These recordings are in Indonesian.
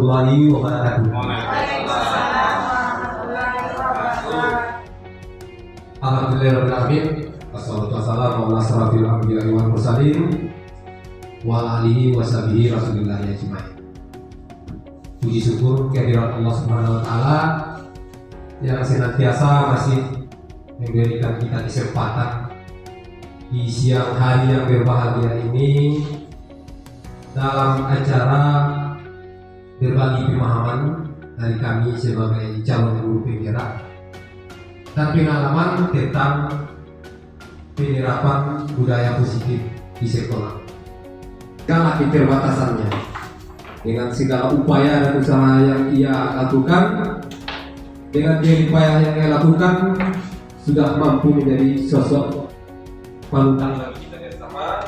warahmatullahi wabarakatuh. Alhamdulillahirrahmanirrahim. Wassalatu wassalamu ala asrofil anbiya'i wal mursalin wa ala alihi wa sahbihi rasulillahi ajmain. Puji syukur kehadirat Allah Subhanahu wa taala yang senantiasa masih memberikan kita kesempatan di siang hari yang berbahagia ini dalam acara berbagi pemahaman dari kami sebagai calon guru penggerak dan pengalaman tentang penerapan budaya positif di sekolah. Karena keterbatasannya, dengan segala upaya dan usaha yang ia lakukan, dengan upaya yang ia lakukan sudah mampu menjadi sosok panutan bagi kita bersama.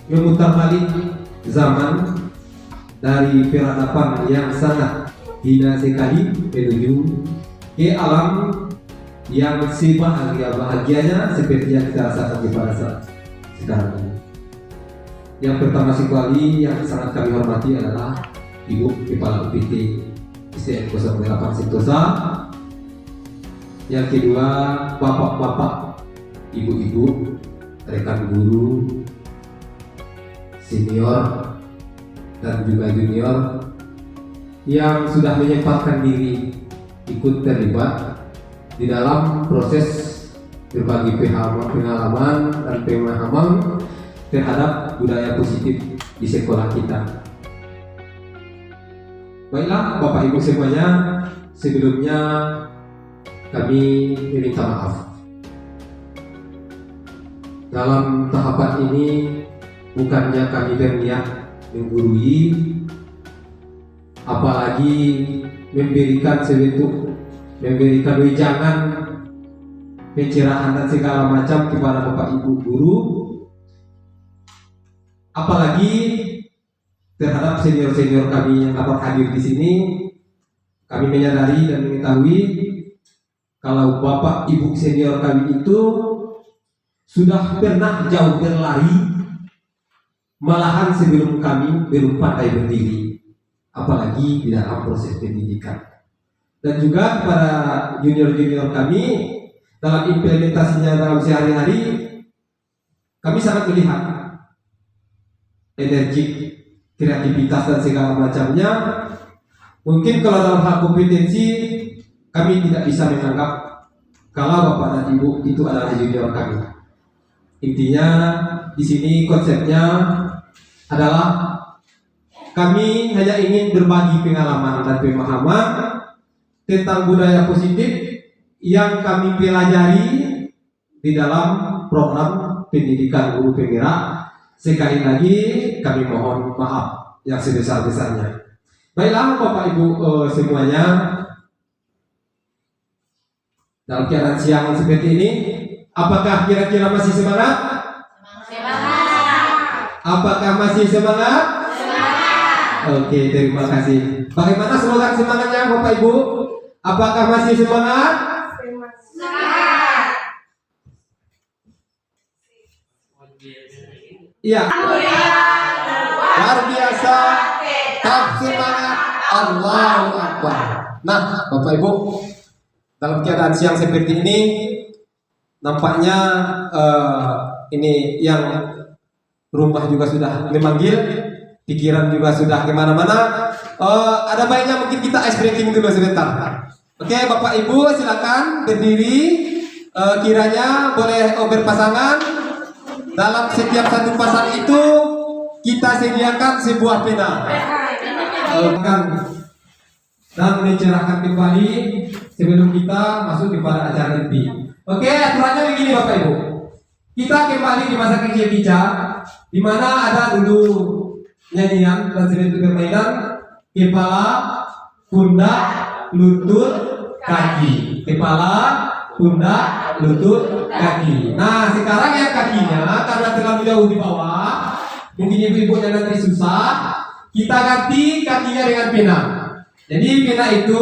Memutar balik zaman dari peradaban yang sangat hina sekali menuju ke alam yang sebahagia-bahagianya seperti yang kita rasakan pada saat sekarang ini. Yang pertama sekali yang sangat kami hormati adalah Ibu Kepala UPT STM 08 Sentosa. Yang kedua, bapak-bapak, ibu-ibu, rekan guru, senior dan juga junior yang sudah menyempatkan diri ikut terlibat di dalam proses berbagi pengalaman dan pemahaman terhadap budaya positif di sekolah kita. Baiklah Bapak Ibu semuanya, sebelumnya kami meminta maaf. Dalam tahapan ini bukannya kami berniat menggurui, apalagi memberikan wejangan, pencerahan dan segala macam kepada Bapak Ibu guru, apalagi terhadap senior-senior kami yang dapat hadir di sini. Kami menyadari dan mengetahui kalau Bapak Ibu senior kami itu sudah pernah jauh berlari, malahan sebelum kami belum pandai berdiri, apalagi di dalam proses pendidikan. Dan juga kepada junior-junior kami dalam implementasinya dalam sehari-hari, kami sangat melihat energi, kreativitas dan segala macamnya. Mungkin kalau dalam hal kompetensi kami tidak bisa menganggap kalau Bapak dan Ibu itu adalah junior kami. Intinya di sini konsepnya adalah kami hanya ingin berbagi pengalaman dan pemahaman tentang budaya positif yang kami pelajari di dalam program pendidikan guru penggerak. Sekali lagi kami mohon maaf yang sebesar-besarnya. Baiklah Bapak Ibu semuanya, dalam keadaan siang seperti ini, apakah kira-kira masih semangat? Apakah masih semangat? Oke, terima kasih. Bagaimana slogan semangatnya Bapak Ibu? Apakah masih semangat? Semangat. Iya. Luar biasa. Tetap semangat. Allahu Akbar. Nah, Bapak Ibu, dalam keadaan siang seperti ini, nampaknya ini yang rumah juga sudah memanggil, pikiran juga sudah kemana-mana. Ada baiknya mungkin kita ice breaking dulu sebentar. Oke, Bapak Ibu silakan berdiri. Kiranya boleh berpasangan. Dalam setiap satu pasang itu kita sediakan sebuah pena. Dan mencerahkan kembali sebelum kita masuk kepada acara inti. Oke, aturannya begini Bapak Ibu. Kita kembali di masa kecil kita, di mana ada dulu nyanyian dan seperti permainan kepala, pundak, lutut, kaki. Kepala, pundak, lutut, kaki. Nah, sekarang yang kakinya karena terlalu jauh di bawah, mungkin ibu-ibunya nanti susah, kita ganti kakinya dengan pena. Jadi pena itu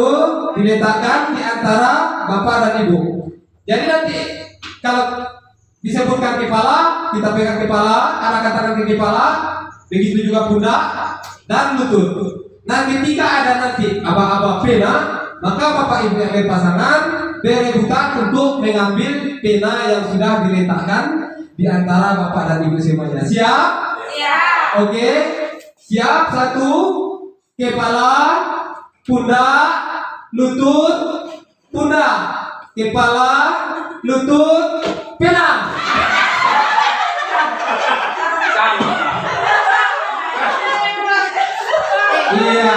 diletakkan di antara bapak dan ibu. Jadi nanti kalau disebutkan kepala, kita pegang kepala, arahkan tangan ke kepala, begitu juga pundak dan lutut. Nah, ketika ada nanti aba-aba pena, maka Bapak Ibu yang berpasangan berebutan untuk mengambil pena yang sudah diletakkan di antara Bapak dan Ibu semuanya. Siap? Siap. Oke. Siap. 1, kepala, pundak, lutut, pundak, kepala, lutut, pena. Iya.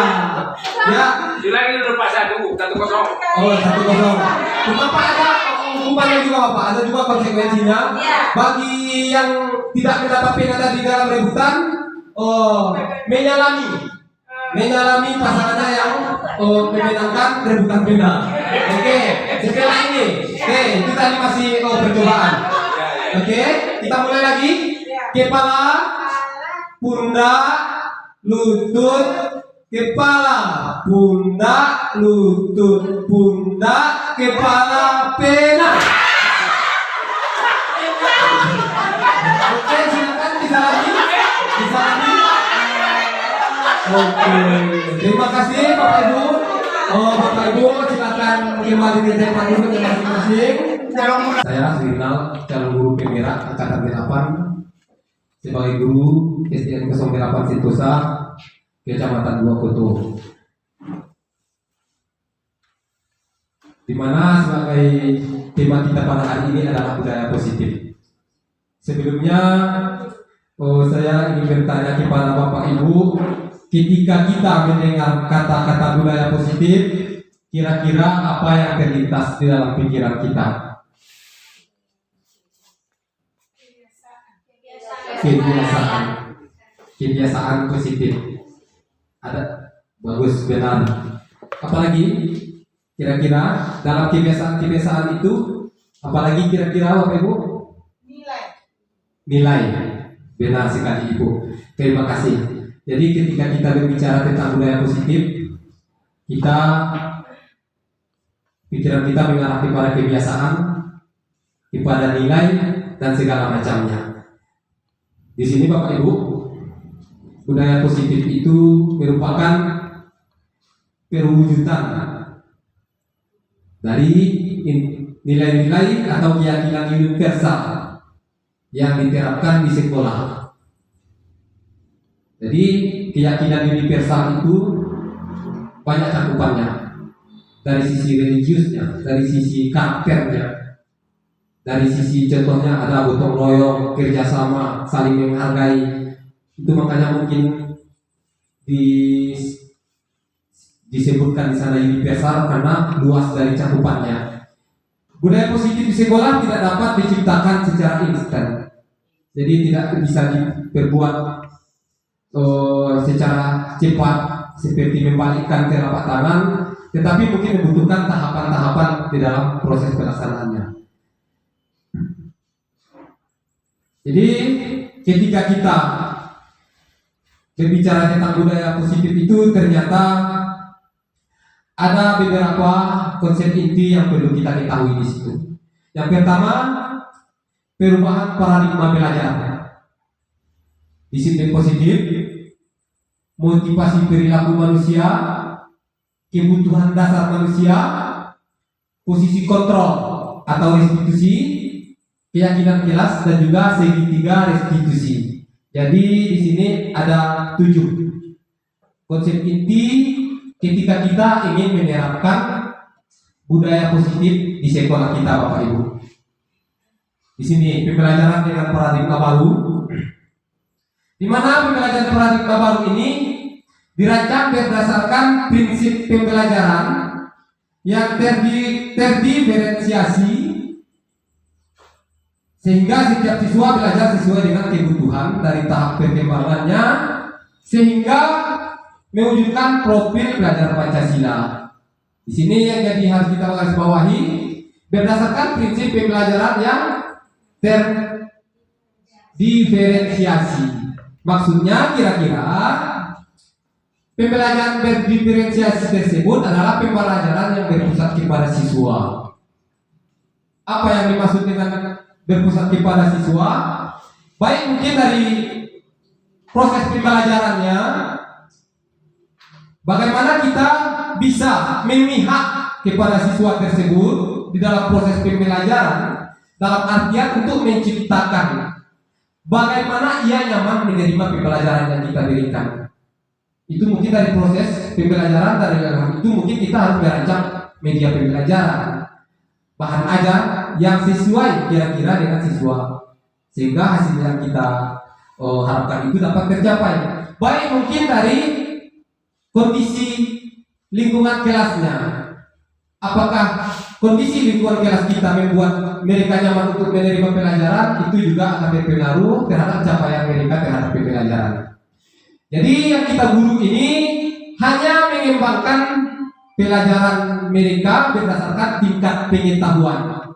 Ya. Bilangin udah pas 1-0. Oh, 1-0. Cuma Pak ada hukumannya juga Pak, ada juga konsekuensinya. Bagi yang tidak mendapat pena tadi dalam rebutan, menyalami pasangannya yang memenangkan rebutan pena. Oke, setelah ini, itu tadi masih percobaan. Oke, kita mulai lagi. Kepala, pundak, lutut, kepala, pundak, lutut, pundak, kepala, pena. Oke, silakan bisa lagi. Oke, terima kasih Bapak Ibu. Bapak Ibu silakan kembali ke tempat duduk masing-masing. Saya Rinal, calon guru PMERA angkatan 8 sebagai guru SDN 08 Sentosa, Kecamatan 2 Koto. Di mana sebagai tema kita pada hari ini adalah budaya positif. Sebelumnya saya ingin bertanya kepada Bapak Ibu, ketika kita mendengar kata-kata budaya positif, kira-kira apa yang terlintas di dalam pikiran kita? Kebiasaan positif. Ada, bagus, benar. Apalagi kira-kira dalam kebiasaan itu, apalagi kira-kira Bapak Ibu? Nilai. Benar sekali Ibu. Terima kasih. Jadi ketika kita berbicara tentang budaya positif, pikiran kita mengarah kepada kebiasaan, kepada nilai dan segala macamnya. Di sini Bapak Ibu, budaya positif itu merupakan perwujudan dari nilai-nilai atau keyakinan universal yang diterapkan di sekolah. Jadi keyakinan universal itu banyak cakupannya, dari sisi religiusnya, dari sisi karakternya, dari sisi contohnya ada gotong royong, kerjasama, saling menghargai. Itu makanya mungkin disebutkan di sana universal karena luas dari cakupannya. Budaya positif di sekolah tidak dapat diciptakan secara instan, jadi tidak bisa diperbuat secara cepat seperti membalikkan telapak tangan, tetapi mungkin membutuhkan tahapan-tahapan di dalam proses pelaksanaannya. Jadi ketika kita berbicara tentang budaya positif itu, ternyata ada beberapa konsep inti yang perlu kita ketahui di situ. Yang pertama, perubahan paradigma belajar. Disiplin positif, motivasi perilaku manusia, kebutuhan dasar manusia, posisi kontrol atau restitusi, keyakinan jelas, dan juga segitiga restitusi. Jadi di sini ada 7 konsep inti ketika kita ingin menerapkan budaya positif di sekolah kita, Bapak Ibu. Di sini pembelajaran dengan paradigma baru, di mana pembelajaran paradigma baru ini dirancang berdasarkan prinsip pembelajaran yang terdiferensiasi, sehingga setiap siswa belajar sesuai dengan kebutuhan dari tahap perkembangannya, sehingga mewujudkan profil pelajar Pancasila. Di sini yang jadi harus kita garis bawahi, berdasarkan prinsip pembelajaran yang terdiferensiasi. Maksudnya kira-kira pembelajaran berdiferensiasi tersebut adalah pembelajaran yang berpusat kepada siswa. Apa yang dimaksud dengan berpusat kepada siswa, baik mungkin dari proses pembelajarannya, bagaimana kita bisa memihak kepada siswa tersebut di dalam proses pembelajaran, dalam artian untuk menciptakan bagaimana ia nyaman menerima pembelajaran yang kita berikan. Itu mungkin dari proses pembelajaran, dari itu mungkin kita harus merancang media pembelajaran, bahan ajar yang sesuai kira-kira dengan siswa, sehingga hasil yang kita harapkan itu dapat tercapai. Baik mungkin dari kondisi lingkungan kelasnya, apakah kondisi lingkungan kelas kita membuat mereka nyaman untuk menerima pelajaran, itu juga akan berpengaruh terhadap capaian mereka terhadap pembelajaran. Jadi yang kita guru ini hanya mengembangkan pelajaran mereka berdasarkan tingkat pengetahuan,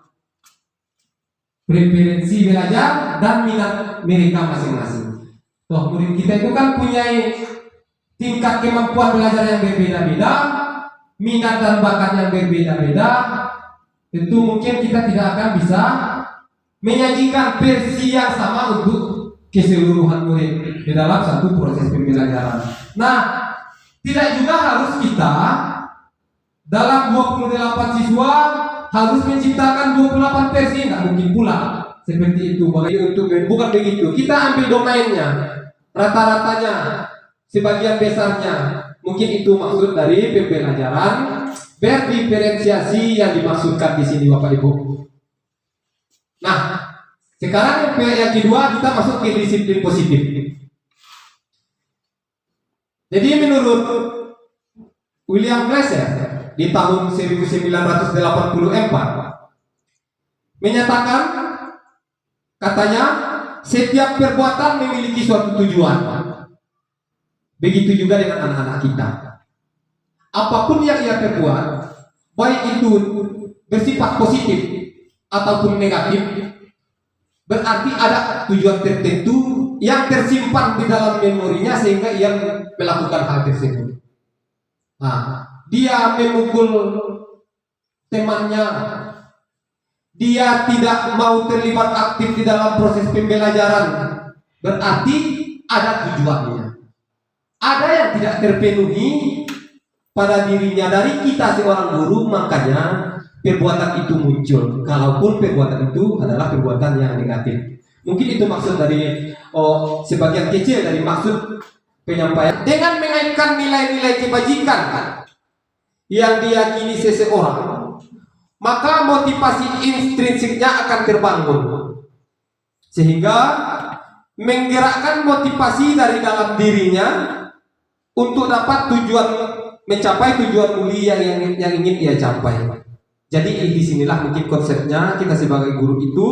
preferensi belajar, dan minat mereka masing-masing. Toh murid kita itu kan punya tingkat kemampuan belajar yang berbeda-beda, minat dan bakat yang berbeda-beda. Tentu mungkin kita tidak akan bisa menyajikan versi yang sama untuk keseluruhan murid di dalam satu proses pembelajaran. Nah, tidak juga harus kita dalam 28 siswa harus menciptakan 28 versi, tidak mungkin pula seperti itu. Bukan begitu. Kita ambil domainnya, rata-ratanya, sebagian besarnya. Mungkin itu maksud dari pembelajaran berdiferensiasi yang dimaksudkan di sini, Bapak Ibu. Nah, sekarang yang kedua kita masuk ke disiplin positif. Jadi menurut William Glasser di tahun 1984 menyatakan, katanya setiap perbuatan memiliki suatu tujuan. Begitu juga dengan anak-anak kita. Apapun yang ia perbuat, baik itu bersifat positif ataupun negatif, berarti ada tujuan tertentu yang tersimpan di dalam memorinya sehingga ia melakukan hal tersebut. Nah, dia memukul temannya, dia tidak mau terlibat aktif di dalam proses pembelajaran, berarti ada tujuannya. Ada yang tidak terpenuhi pada dirinya dari kita seorang guru, makanya perbuatan itu muncul. Kalaupun perbuatan itu adalah perbuatan yang negatif, mungkin itu maksud dari sebagian kecil dari maksud penyampaian. Dengan mengaitkan nilai-nilai kebajikan yang diyakini seseorang, maka motivasi intrinsiknya akan terbangun, sehingga menggerakkan motivasi dari dalam dirinya untuk dapat mencapai tujuan mulia yang ingin ia capai. Jadi disinilah mungkin konsepnya kita sebagai guru itu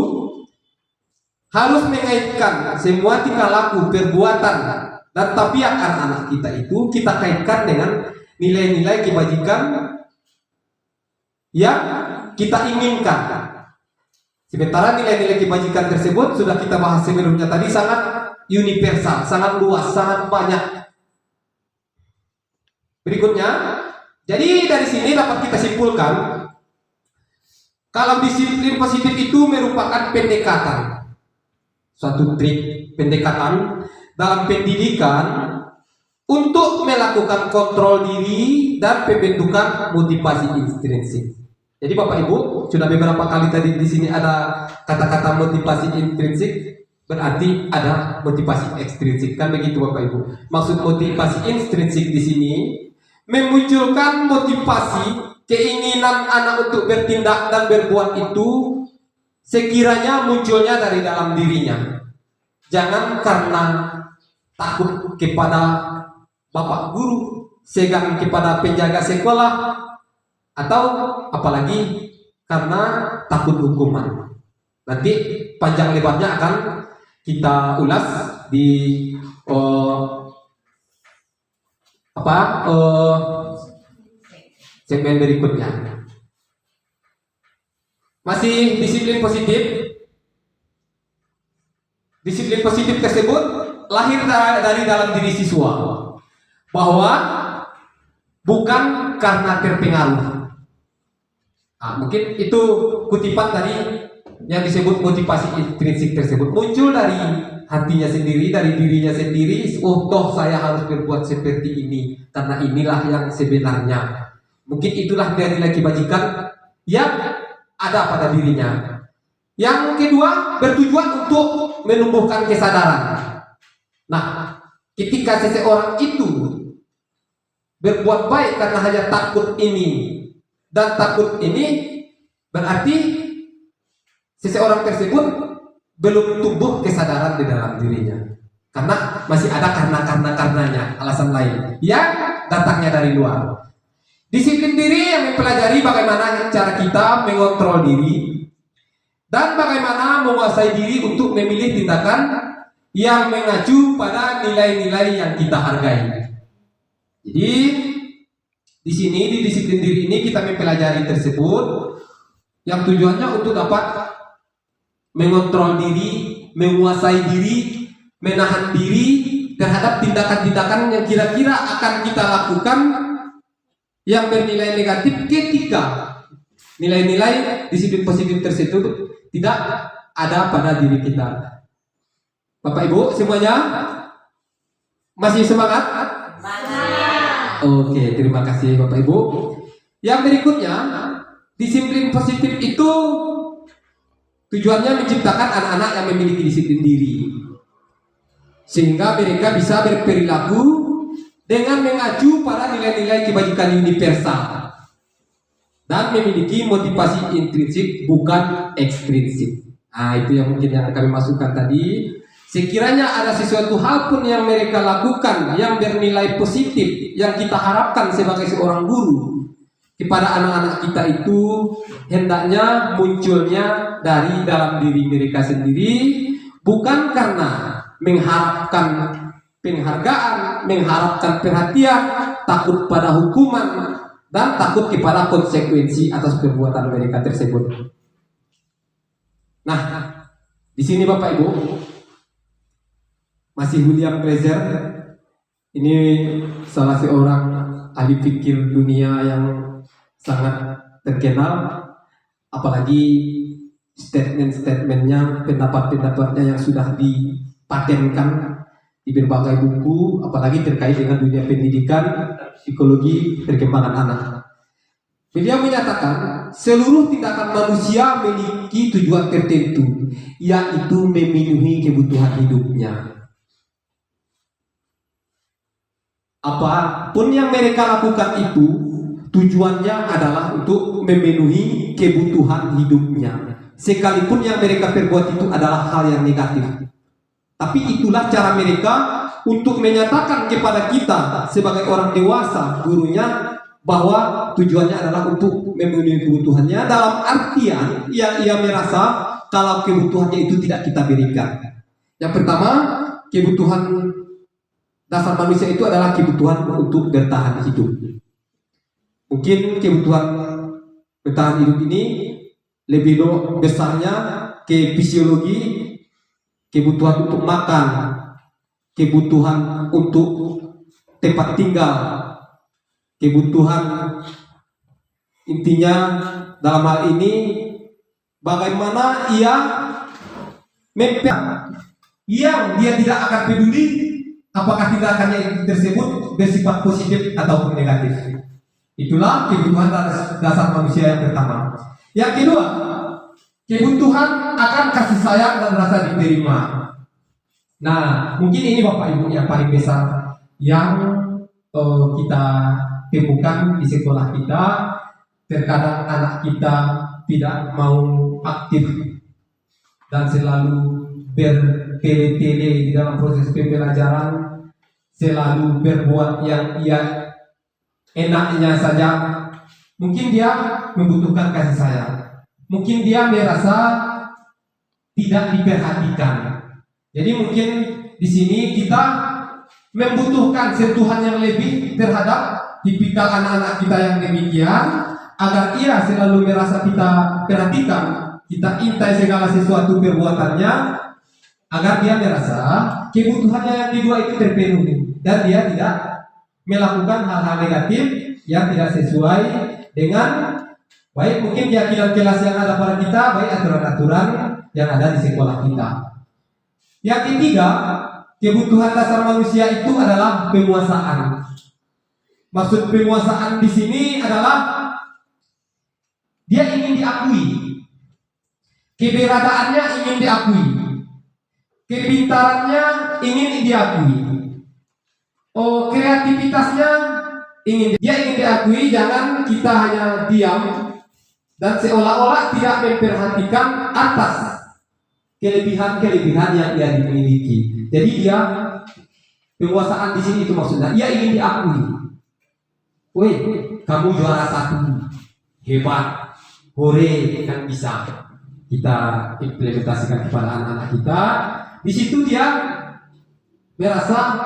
harus mengaitkan semua tingkah laku, perbuatan, dan tabiat anak-anak kita itu kita kaitkan dengan nilai-nilai kebajikan yang kita inginkan. Sementara nilai-nilai kebajikan tersebut sudah kita bahas sebelumnya tadi, sangat universal, sangat luas, sangat banyak. Berikutnya, jadi dari sini dapat kita simpulkan kalau disiplin positif itu merupakan pendekatan, suatu trik pendekatan dalam pendidikan untuk melakukan kontrol diri dan pembentukan motivasi intrinsik. Jadi Bapak Ibu sudah beberapa kali tadi di sini ada kata-kata motivasi intrinsik, berarti ada motivasi ekstrinsik, kan begitu Bapak Ibu. Maksud motivasi intrinsik di sini memunculkan motivasi keinginan anak untuk bertindak dan berbuat itu sekiranya munculnya dari dalam dirinya. Jangan karena takut kepada bapak guru, segan kepada penjaga sekolah, atau apalagi karena takut hukuman. Nanti panjang lebarnya akan kita ulas di segmen berikutnya. Masih disiplin positif. Disiplin positif tersebut lahir dari dalam diri siswa, bahwa bukan karena terpengaruh. Mungkin itu kutipan dari yang disebut motivasi intrinsik tersebut muncul dari hatinya sendiri, dari dirinya sendiri. Oh, toh saya harus berbuat seperti ini karena inilah yang sebenarnya. Mungkin itulah nilai-nilai kebajikan yang ada pada dirinya. Yang kedua, bertujuan untuk menumbuhkan kesadaran. Nah, ketika seseorang itu berbuat baik karena hanya takut ini dan takut ini, berarti seseorang tersebut belum tumbuh kesadaran di dalam dirinya, karena masih ada karenanya, alasan lain yang datangnya dari luar. Disiplin diri yang mempelajari bagaimana cara kita mengontrol diri dan bagaimana menguasai diri untuk memilih tindakan yang mengacu pada nilai-nilai yang kita hargai. Jadi di sini di disiplin diri ini kita mempelajari tersebut yang tujuannya untuk dapat mengontrol diri, menguasai diri, menahan diri terhadap tindakan-tindakan yang kira-kira akan kita lakukan yang bernilai negatif ketika nilai-nilai disiplin positif tersebut tidak ada pada diri kita. Bapak Ibu semuanya masih semangat? Oke, terima kasih Bapak Ibu. Yang berikutnya, disiplin positif itu tujuannya menciptakan anak-anak yang memiliki disiplin diri, sehingga mereka bisa berperilaku dengan mengacu pada nilai-nilai kebajikan universal dan memiliki motivasi intrinsik bukan ekstrinsik. Nah, itu yang mungkin yang kami masukkan tadi. Sekiranya ada sesuatu hal pun yang mereka lakukan yang bernilai positif yang kita harapkan sebagai seorang guru kepada anak-anak kita, itu hendaknya munculnya dari dalam diri mereka sendiri, bukan karena mengharapkan penghargaan, mengharapkan perhatian, takut pada hukuman, dan takut kepada konsekuensi atas perbuatan mereka tersebut. Nah, di sini Bapak Ibu, masih William Glaser, ini salah seorang ahli pikir dunia yang sangat terkenal, apalagi statement-statementnya, pendapat-pendapatnya yang sudah dipatenkan di berbagai buku, apalagi terkait dengan dunia pendidikan, psikologi, perkembangan anak. Beliau menyatakan seluruh tindakan manusia memiliki tujuan tertentu, yaitu memenuhi kebutuhan hidupnya. Apapun yang mereka lakukan itu tujuannya adalah untuk memenuhi kebutuhan hidupnya, sekalipun yang mereka perbuat itu adalah hal yang negatif. Tapi itulah cara mereka untuk menyatakan kepada kita sebagai orang dewasa, gurunya, bahwa tujuannya adalah untuk memenuhi kebutuhannya, dalam artian yang ia merasa kalau kebutuhannya itu tidak kita berikan. Yang pertama, kebutuhan dasar manusia itu adalah kebutuhan untuk bertahan hidup. Mungkin kebutuhan bertahan hidup ini lebih besarnya ke fisiologi, kebutuhan untuk makan, kebutuhan untuk tempat tinggal, kebutuhan intinya dalam hal ini bagaimana ia yang dia tidak akan peduli apakah tindakannya tersebut bersifat positif ataupun negatif. Itulah kebutuhan dasar manusia yang pertama. Yang kedua, kebutuhan akan kasih sayang dan rasa diterima. Nah, mungkin ini Bapak Ibu yang paling besar yang kita temukan di sekolah kita. Terkadang anak kita tidak mau aktif dan selalu bertele-tele di dalam proses pembelajaran, selalu berbuat yang ia enaknya saja. Mungkin dia membutuhkan kasih sayang, mungkin dia merasa tidak diperhatikan. Jadi mungkin di sini kita membutuhkan sentuhan yang lebih terhadap tipikal anak-anak kita yang demikian, agar ia selalu merasa kita perhatikan, kita intai segala sesuatu perbuatannya, agar dia merasa kebutuhannya yang kedua itu terpenuhi dan dia tidak melakukan hal-hal negatif yang tidak sesuai dengan Baik mungkin keyakinan kelas yang ada pada kita, baik aturan-aturan yang ada di sekolah kita. Yang ketiga, kebutuhan dasar manusia itu adalah penguasaan. Maksud penguasaan di sini adalah dia ingin diakui, keberadaannya ingin diakui, kepintarannya ingin diakui, kreativitasnya ingin diakui. Jangan kita hanya diam dan seolah-olah tidak memperhatikan atas kelebihan-kelebihan yang dia dimiliki. Jadi dia penguasaan di sini itu maksudnya dia ingin diakui. Woi, kamu juara 1, hebat, hore, kan bisa kita implementasikan kepada anak-anak kita. Di situ dia merasa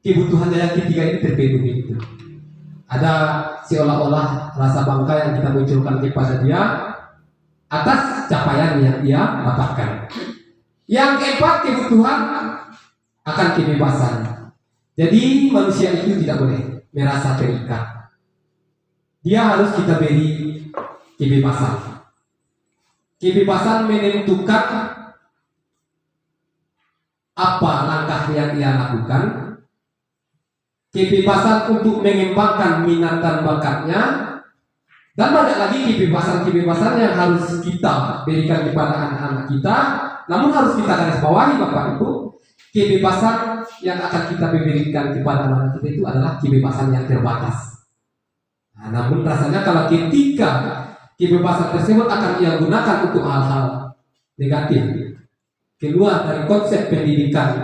kebutuhannya yang ketiga ini terpenuhi. Ada seolah-olah rasa bangga yang kita munculkan kepada dia atas capaian yang dia dapatkan. Yang keempat, kebutuhan akan kebebasan. Jadi manusia itu tidak boleh merasa terikat. Dia harus kita beri kebebasan. Kebebasan menentukan apa langkah yang ia lakukan. Kebebasan untuk mengembangkan minat dan bakatnya. Dan banyak lagi kebebasan-kebebasan yang harus kita berikan kepada anak-anak kita. Namun harus kita garis bawahi Bapak Ibu, kebebasan yang akan kita berikan kepada anak-anak kita itu adalah kebebasan yang terbatas. Nah, namun rasanya kalau ketika kebebasan tersebut akan ia gunakan untuk hal-hal negatif, keluar dari konsep pendidikan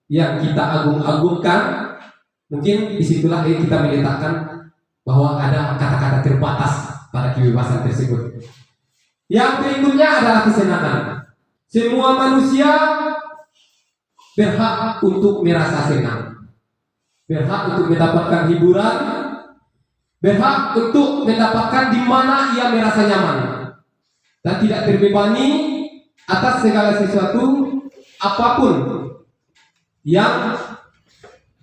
yang kita agung-agungkan, mungkin disitulah kita meletakkan bahwa ada kata-kata terbatas pada kebebasan tersebut. Yang berikutnya adalah kesenangan. Semua manusia berhak untuk merasa senang, berhak untuk mendapatkan hiburan, berhak untuk mendapatkan di mana ia merasa nyaman dan tidak terbebani atas segala sesuatu apapun yang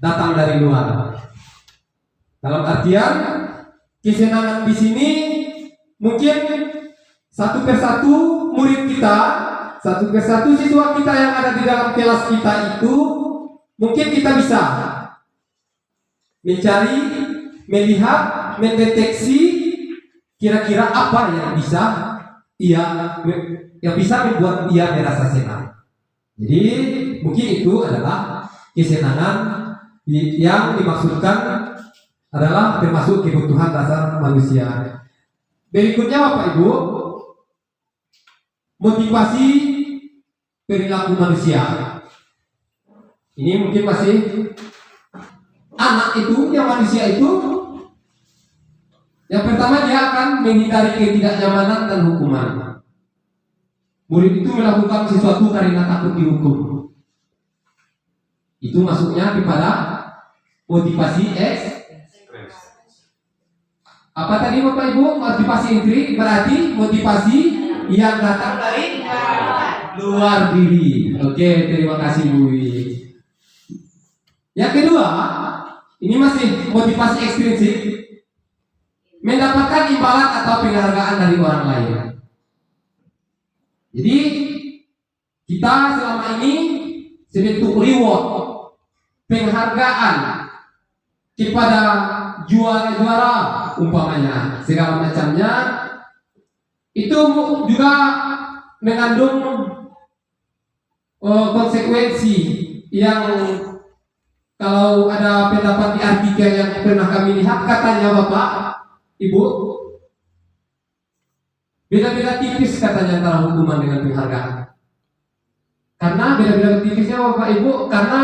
datang dari luar. Dalam artian kesenangan di sini mungkin satu persatu murid kita, satu persatu siswa kita yang ada di dalam kelas kita itu mungkin kita bisa mencari, melihat, mendeteksi kira-kira apa yang bisa membuat ia merasa senang. Jadi mungkin itu adalah kesenangan yang dimaksudkan adalah termasuk kebutuhan dasar manusia. Berikutnya Bapak Ibu, motivasi perilaku manusia. Ini mungkin masih anak itu, yang manusia itu, yang pertama dia akan menghindari ketidaknyamanan dan hukuman. Murid itu melakukan sesuatu karena takut dihukum. Itu masuknya kepada motivasi apa tadi Bapak Ibu? Motivasi intrik berarti motivasi yang datang dari luar diri. Oke, terima kasih Bu. Yang kedua, ini masih motivasi ekstrinsik, mendapatkan imbalan atau penghargaan dari orang lain. Jadi kita selama ini sebentuk reward, penghargaan kepada juara-juara umpamanya segala macamnya, itu juga mengandung konsekuensi yang kalau ada pendapat di artikel yang pernah kami lihat, katanya Bapak Ibu, beda-beda tipis katanya antara hukuman dengan penghargaan. Karena beda-beda tipisnya Bapak Ibu, karena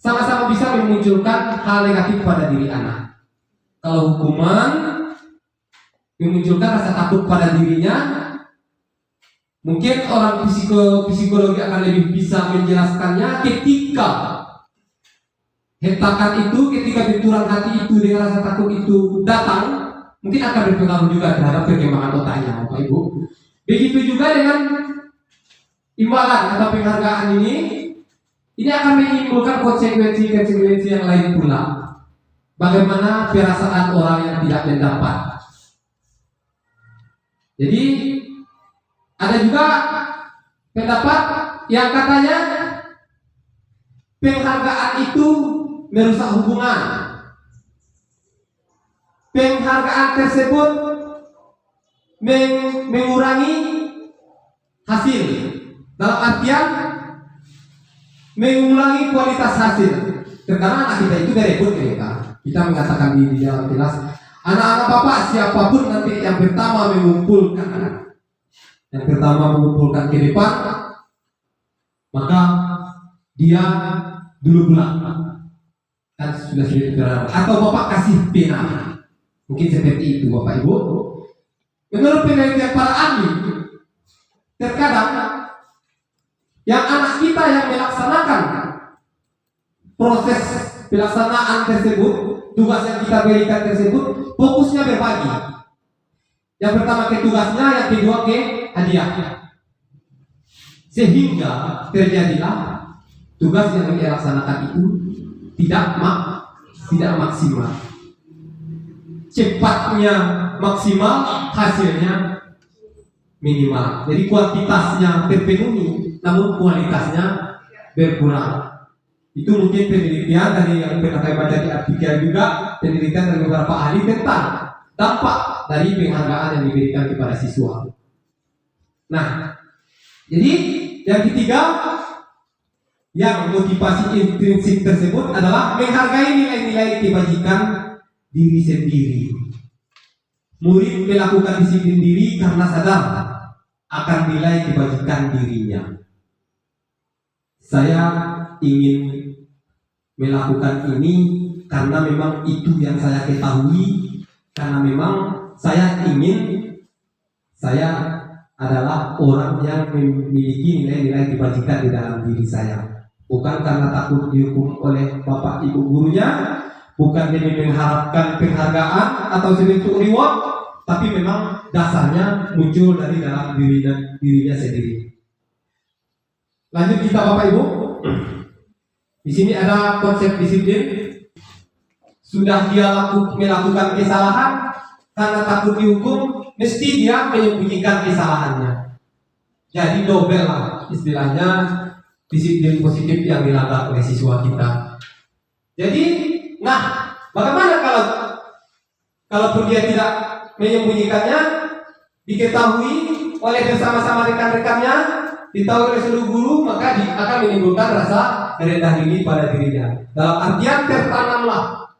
sama-sama bisa memunculkan hal negatif pada diri anak. Kalau hukuman memunculkan rasa takut pada dirinya, mungkin orang psikologi akan lebih bisa menjelaskannya ketika hentakan itu, ketika benturan hati itu dengan rasa takut itu datang, mungkin akan berpengaruh juga terhadap perkembangan otaknya Bapak Ibu. Begitu juga dengan imbalan atau penghargaan ini akan menimbulkan konsekuensi yang lain pula. Bagaimana perasaan orang yang tidak mendapat Jadi ada juga pendapat yang katanya penghargaan itu merusak hubungan. Penghargaan tersebut mengurangi hasil, dalam artian mengurangi kualitas hasil. Karena anak kita itu berebut kita mengatakan di dalam kelas, anak-anak bapak siapapun nanti yang pertama mengumpulkan ke depan, maka dia dulu pulang, kan sudah terang. Atau bapak kasih pena, mungkin seperti itu bapak ibu. Menurut penelitian para ahli, terkadang yang anak kita yang melaksanakan proses pelaksanaan tersebut, tugas yang kita berikan tersebut, fokusnya berbagi. Yang pertama ke tugasnya, yang kedua ke hadiahnya. Sehingga terjadilah tugas yang dia laksanakan itu tidak maksimal. Cepatnya maksimal, hasilnya minimal. Jadi kuantitasnya terpenuhi, namun kualitasnya berkurang. Itu mungkin penelitian dari yang pernah saya baca di artikel juga, penelitian dari beberapa ahli tentang dampak dari penghargaan yang diberikan kepada siswa. Nah, jadi yang ketiga, yang motivasi intrinsik tersebut adalah menghargai nilai-nilai kebajikan diri sendiri. Murid melakukan disiplin diri karena sadar akan nilai kebajikan dirinya. Saya ingin melakukan ini karena memang itu yang saya ketahui, karena memang saya adalah orang yang memiliki nilai-nilai kebajikan di dalam diri saya. Bukan karena takut dihukum oleh bapak ibu gurunya, bukan demi mengharapkan penghargaan atau sebentuk reward, tapi memang dasarnya muncul dari dalam dirinya sendiri. Lanjut kita bapak ibu. Di sini ada konsep disiplin. Sudah dia melakukan kesalahan karena takut dihukum, mesti dia menyembunyikan kesalahannya. Jadi double lah istilahnya disiplin positif yang dilanggar oleh siswa kita. Jadi, nah, bagaimana kalau dia tidak menyembunyikannya, diketahui oleh bersama-sama rekan-rekannya, ditahu oleh seluruh guru, maka akan menimbulkan rasa rendah diri pada dirinya. Dalam artian tertanamlah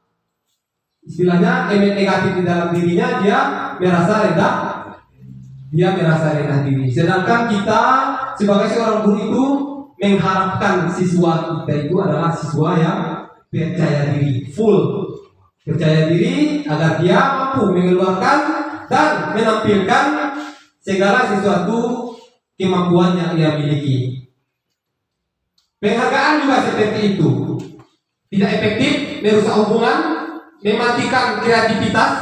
istilahnya emen negatif di dalam dirinya, dia merasa rendah diri. Sedangkan kita sebagai seorang guru itu mengharapkan siswa kita itu adalah siswa yang percaya diri, full percaya diri, agar dia mampu mengeluarkan dan menampilkan segala sesuatu kemampuan yang ia miliki. Penghargaan juga seperti itu. Tidak efektif, merusak hubungan, mematikan kreativitas,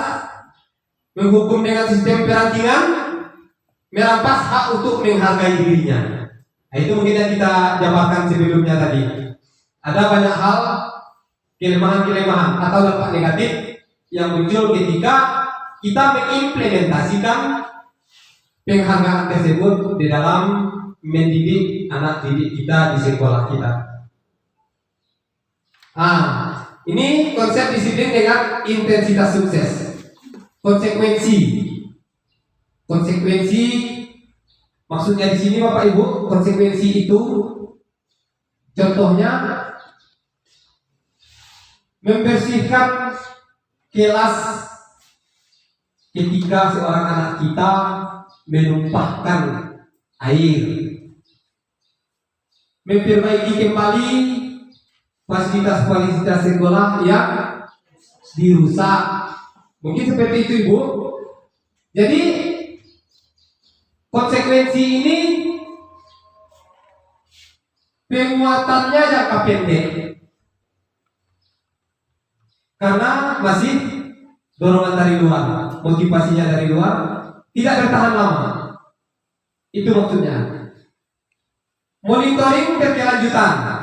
menghukum dengan sistem perantingan, merampas hak untuk menghargai dirinya. Nah, itu mungkin yang kita jabarkan sebelumnya tadi. Ada banyak hal, kelemahan-kelemahan atau dampak negatif yang muncul ketika kita mengimplementasikan penghargaan tersebut di dalam mendidik anak didik kita di sekolah kita. Ini konsep disiplin dengan intensitas sukses. Konsekuensi maksudnya di sini Bapak Ibu, konsekuensi itu contohnya membersihkan kelas ketika seorang anak kita menumpahkan air, memperbaiki kembali fasilitas sekolah yang dirusak. Mungkin seperti itu Ibu. Jadi konsekuensi ini penguatannya jangka pendek karena masih dorongan dari luar, motivasinya dari luar, tidak bertahan lama. Itu maksudnya. Monitoring berkelanjutan.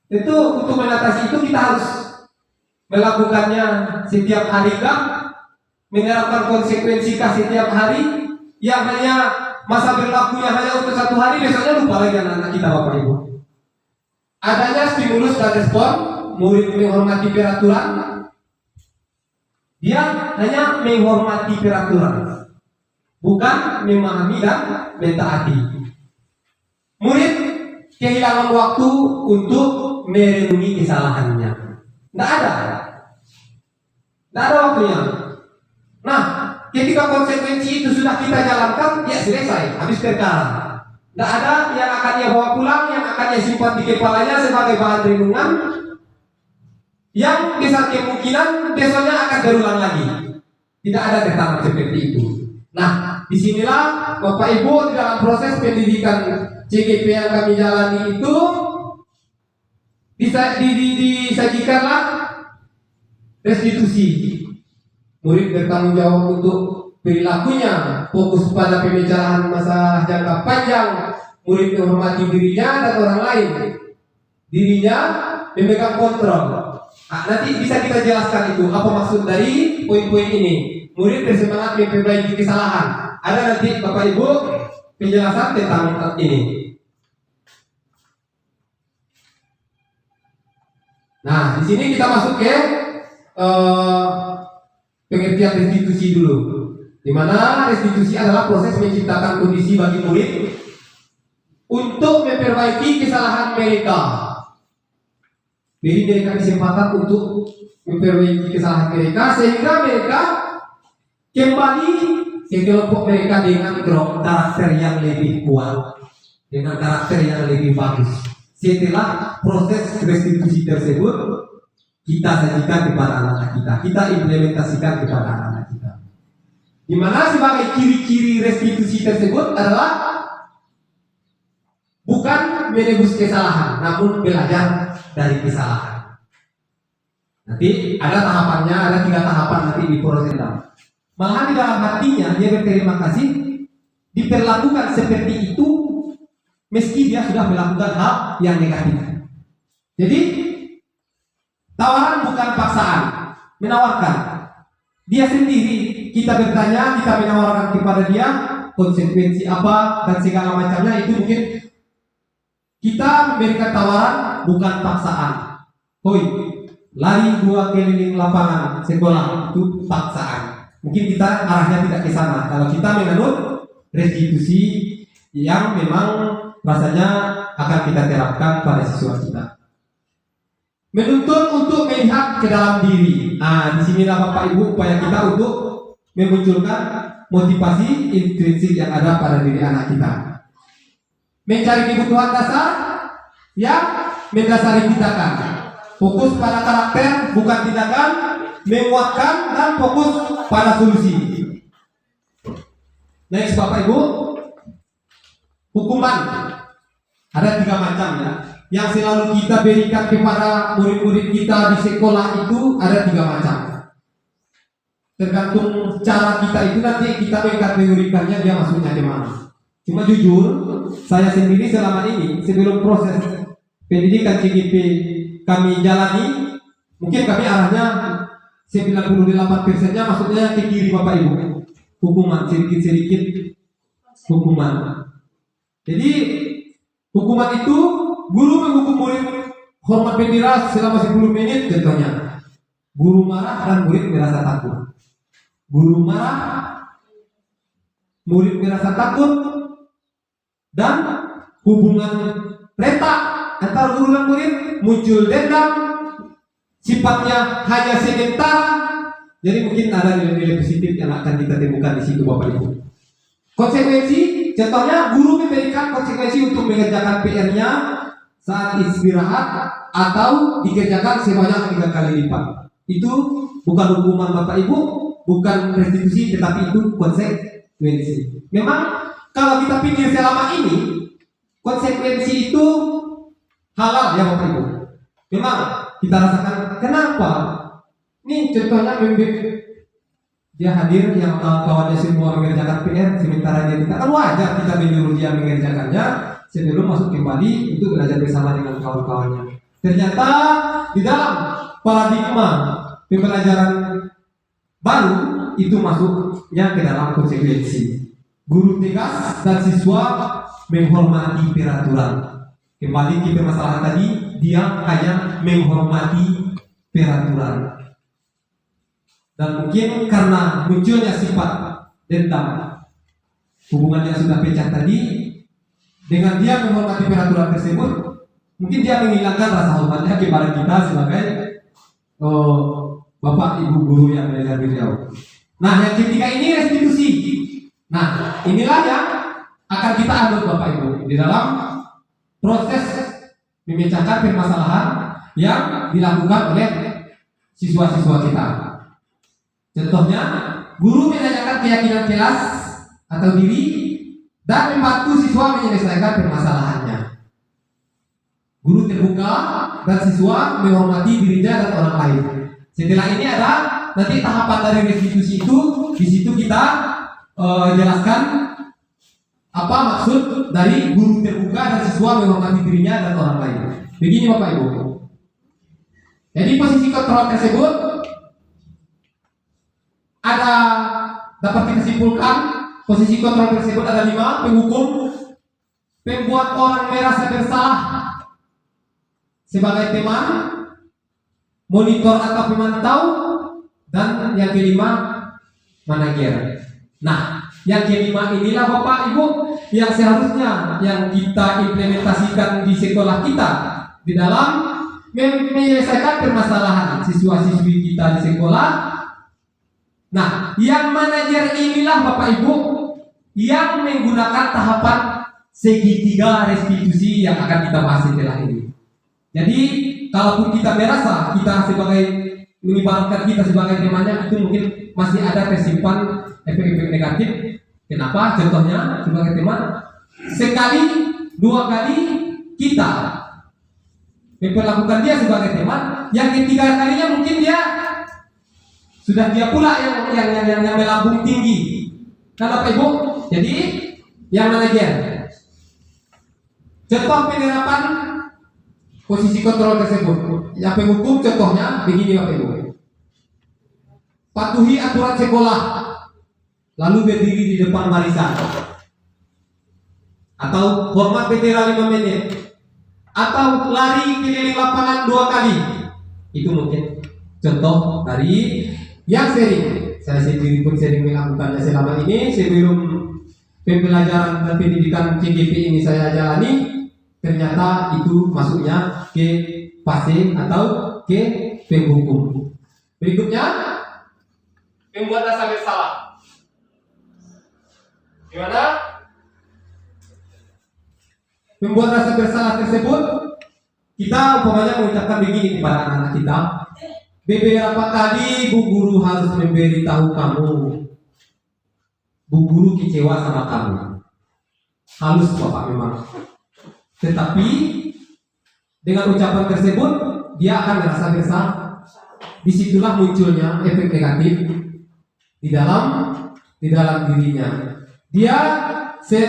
Itu untuk mengatasi itu kita harus melakukannya setiap hari kah? menerapkan konsekuensi kasih tiap hari yang hanya masa berlakunya hanya untuk 1 hari, besoknya lupa lagi anak-anak kita Bapak Ibu. Adanya stimulus dan respon, murid menghormati peraturan, dia hanya menghormati peraturan, bukan memahami dan mentaati. Murid kehilangan waktu untuk merenungi kesalahannya. Tidak ada waktunya. Nah, ketika konsekuensi itu sudah kita jalankan, ya selesai, habis perkara. Tidak ada yang akan ia bawa pulang, yang akan ia simpan di kepalanya sebagai bahan renungan, yang besar kemungkinan besoknya akan berulang lagi. Tidak ada ketangan seperti itu. Nah, disinilah Bapak Ibu di dalam proses pendidikan CGP yang kami jalani itu disajikanlah restitusi. Murid bertanggung jawab untuk perilakunya, fokus pada pembicaraan masalah jangka panjang. Murid menghormati dirinya dan orang lain. Dirinya memegang kontrol. Nah, nanti bisa kita jelaskan itu apa maksud dari poin-poin ini. Murid bersemangat memperbaiki kesalahan. Ada nanti Bapak Ibu penjelasan tentang ini. Nah, di sini kita masuk ke pengertian restitusi dulu, di mana restitusi adalah proses menciptakan kondisi bagi murid untuk memperbaiki kesalahan mereka. Jadi mereka kesempatan untuk memperbaiki kesalahan mereka sehingga mereka kembali ke kelompok mereka dengan karakter yang lebih kuat, dengan karakter yang lebih bagus. Setelah proses restitusi tersebut kita sajikan kepada anak-anak kita, kita implementasikan kepada anak-anak kita. Di mana sebagai ciri-ciri restitusi tersebut adalah bukan menebus kesalahan, namun belajar dari kesalahan. Nanti ada tahapannya, ada 3 tahapan nanti di proses. Malahan di dalam hatinya dia berterima kasih diperlakukan seperti itu meski dia sudah melakukan hal yang negatif. Jadi tawaran bukan paksaan, menawarkan. Dia sendiri, kita bertanya, kita menawarkan kepada dia konsekuensi apa dan segala macamnya, itu mungkin kita memberikan tawaran bukan paksaan. Hoi, lari 2 keliling lapangan sekolah itu paksaan. Mungkin kita arahnya tidak ke sana. Kalau kita menganut restitusi yang memang rasanya akan kita terapkan pada siswa kita. Menuntut untuk melihat ke dalam diri. Nah, disinilah Bapak Ibu upaya kita untuk memunculkan motivasi intrinsik yang ada pada diri anak kita. Mencari kebutuhan dasar yang mendasari tindakan. Fokus pada karakter bukan tindakan, menguatkan dan fokus pada solusi. Next Bapak Ibu, hukuman ada 3 macam ya. Yang selalu kita berikan kepada murid-murid kita di sekolah itu ada 3 macam. Tergantung cara kita itu nanti kita mengkategorikannya dia masuknya di mana. Cuma jujur, saya sendiri selama ini sebelum proses pendidikan CGP kami jalani, mungkin kami arahnya 98%-nya maksudnya ke kiri Bapak Ibu. Hukuman sedikit-sedikit hukuman. Jadi hukuman itu guru menghukum murid hormat bendera selama 10 menit contohnya. Guru marah dan murid merasa takut. Guru marah, murid merasa takut, dan hubungan retak antara guru dan murid, muncul dendam, sifatnya hanya sementara. Jadi mungkin ada nilai-nilai positif yang akan kita temukan di situ Bapak Ibu. Konsekuensi, contohnya guru memberikan konsekuensi untuk mengerjakan PR-nya saat istirahat atau dikerjakan sebanyak 3 kali lipat. Itu bukan hukuman Bapak Ibu, bukan restitusi, tetapi itu konsekuensi. Memang kalau kita pikir selama ini konsekuensi itu halal ya Bapak Ibu. Memang kita rasakan kenapa? Ini contohnya dia hadir yang kawan-kawannya semua mengerjakan PR sementara dia tidak, kan wajar kita menyuruh dia mengerjakannya sebelum masuk kembali untuk belajar bersama dengan kawan-kawannya. Ternyata di dalam paradigma pembelajaran baru itu masuknya ke dalam konsekuensi. Guru tegas dan siswa menghormati peraturan. Kembali ke permasalahan tadi, dia hanya menghormati peraturan. Dan mungkin karena munculnya sifat dendam, hubungan yang sudah pecah tadi, dengan dia menghormati peraturan tersebut, mungkin dia menghilangkan rasa hormatnya kepada kita sebagai bapak ibu guru yang mengajar beliau. Nah, yang ketiga ini restitusi. Nah, inilah yang akan kita aduk bapak ibu di dalam proses memecahkan permasalahan yang dilakukan oleh siswa-siswa kita. Contohnya, guru menanyakan keyakinan kelas atau diri dan membantu siswa menyelesaikan permasalahannya. Guru terbuka dan siswa menghormati dirinya dan orang lain. Setelah ini ada nanti tahapan dari restitusi itu. Di situ kita jelaskan apa maksud dari guru terbuka dan siswa menghormati dirinya dan orang lain. Begini Bapak Ibu. Jadi posisi kontrol tersebut ada, dapat kita simpulkan posisi kontrol tersebut ada 5: penghukum, pembuat orang merasa bersalah sebagai teman, monitor atau pemantau, dan yang kelima manajer. Nah, yang kelima inilah Bapak Ibu yang seharusnya yang kita implementasikan di sekolah kita di dalam menyelesaikan permasalahan siswa-siswi kita di sekolah. Nah, yang manajer inilah Bapak Ibu yang menggunakan tahapan segitiga restitusi yang akan kita bahas setelah ini. Jadi, kalaupun kita merasa kita sebagai mengibaratkan kita sebagai temannya itu mungkin masih ada tersimpan efek-efek negatif. Kenapa? Contohnya sebagai teman, sekali, 2 kali kita memperlakukan dia sebagai teman, yang ketiga kalinya mungkin dia sudah dia pula yang melambung tinggi. Kan Bapak Ibu? Jadi yang manajer. Contoh penerapan posisi kontrol tersebut. Yang penghukum contohnya begini Bapak Ibu. Patuhi aturan sekolah, lalu berdiri di depan barisan, atau hormat bendera 5 menit, atau lari keliling lapangan 2 kali. Itu mungkin contoh dari yang sering. Saya sendiri pun sering melakukannya selama ini. Sebelum pembelajaran dan pendidikan CGP ini saya jalani, ternyata itu masuknya ke PASE atau ke penghukum. Berikutnya, membuat rasa bersalah. Gimana? Membuat rasa bersalah tersebut, kita umpamanya mengucapkan begini kepada anak-anak kita. Beberapa kali Bu Guru harus memberitahu kamu, Bu Guru kecewa sama kamu. Halus Bapak memang. Tetapi dengan ucapan tersebut dia akan merasa bersalah. Disitulah munculnya efek negatif di dalam dirinya. Dia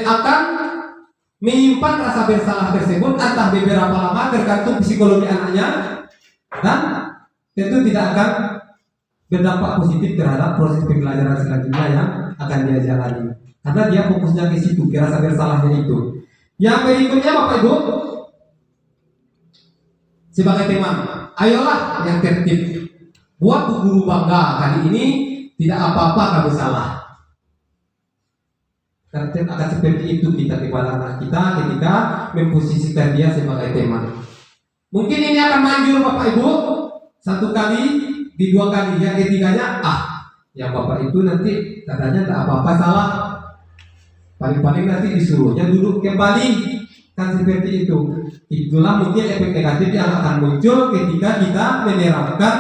akan menyimpan rasa bersalah tersebut entah beberapa lama tergantung psikologi anaknya, dan tentu tidak akan berdampak positif terhadap proses pembelajaran selanjutnya yang akan dia jalani, karena dia fokusnya ke situ, ke rasa bersalahnya itu. Yang berikutnya Bapak Ibu, sebagai teman, ayolah yang tertib, buat Bu Guru bangga kali ini tidak apa-apa kamu salah. Karena akan seperti itu kita kepada anak kita ketika memposisikan dia sebagai teman. Mungkin ini akan manjur Bapak Ibu 1 kali, di 2 kali, yang ketiganya yang Bapak itu nanti katanya tak apa-apa salah, paling-paling nanti disuruhnya duduk kembali, kan seperti itu. Itulah mungkin efek negatif yang akan muncul ketika kita menerapkan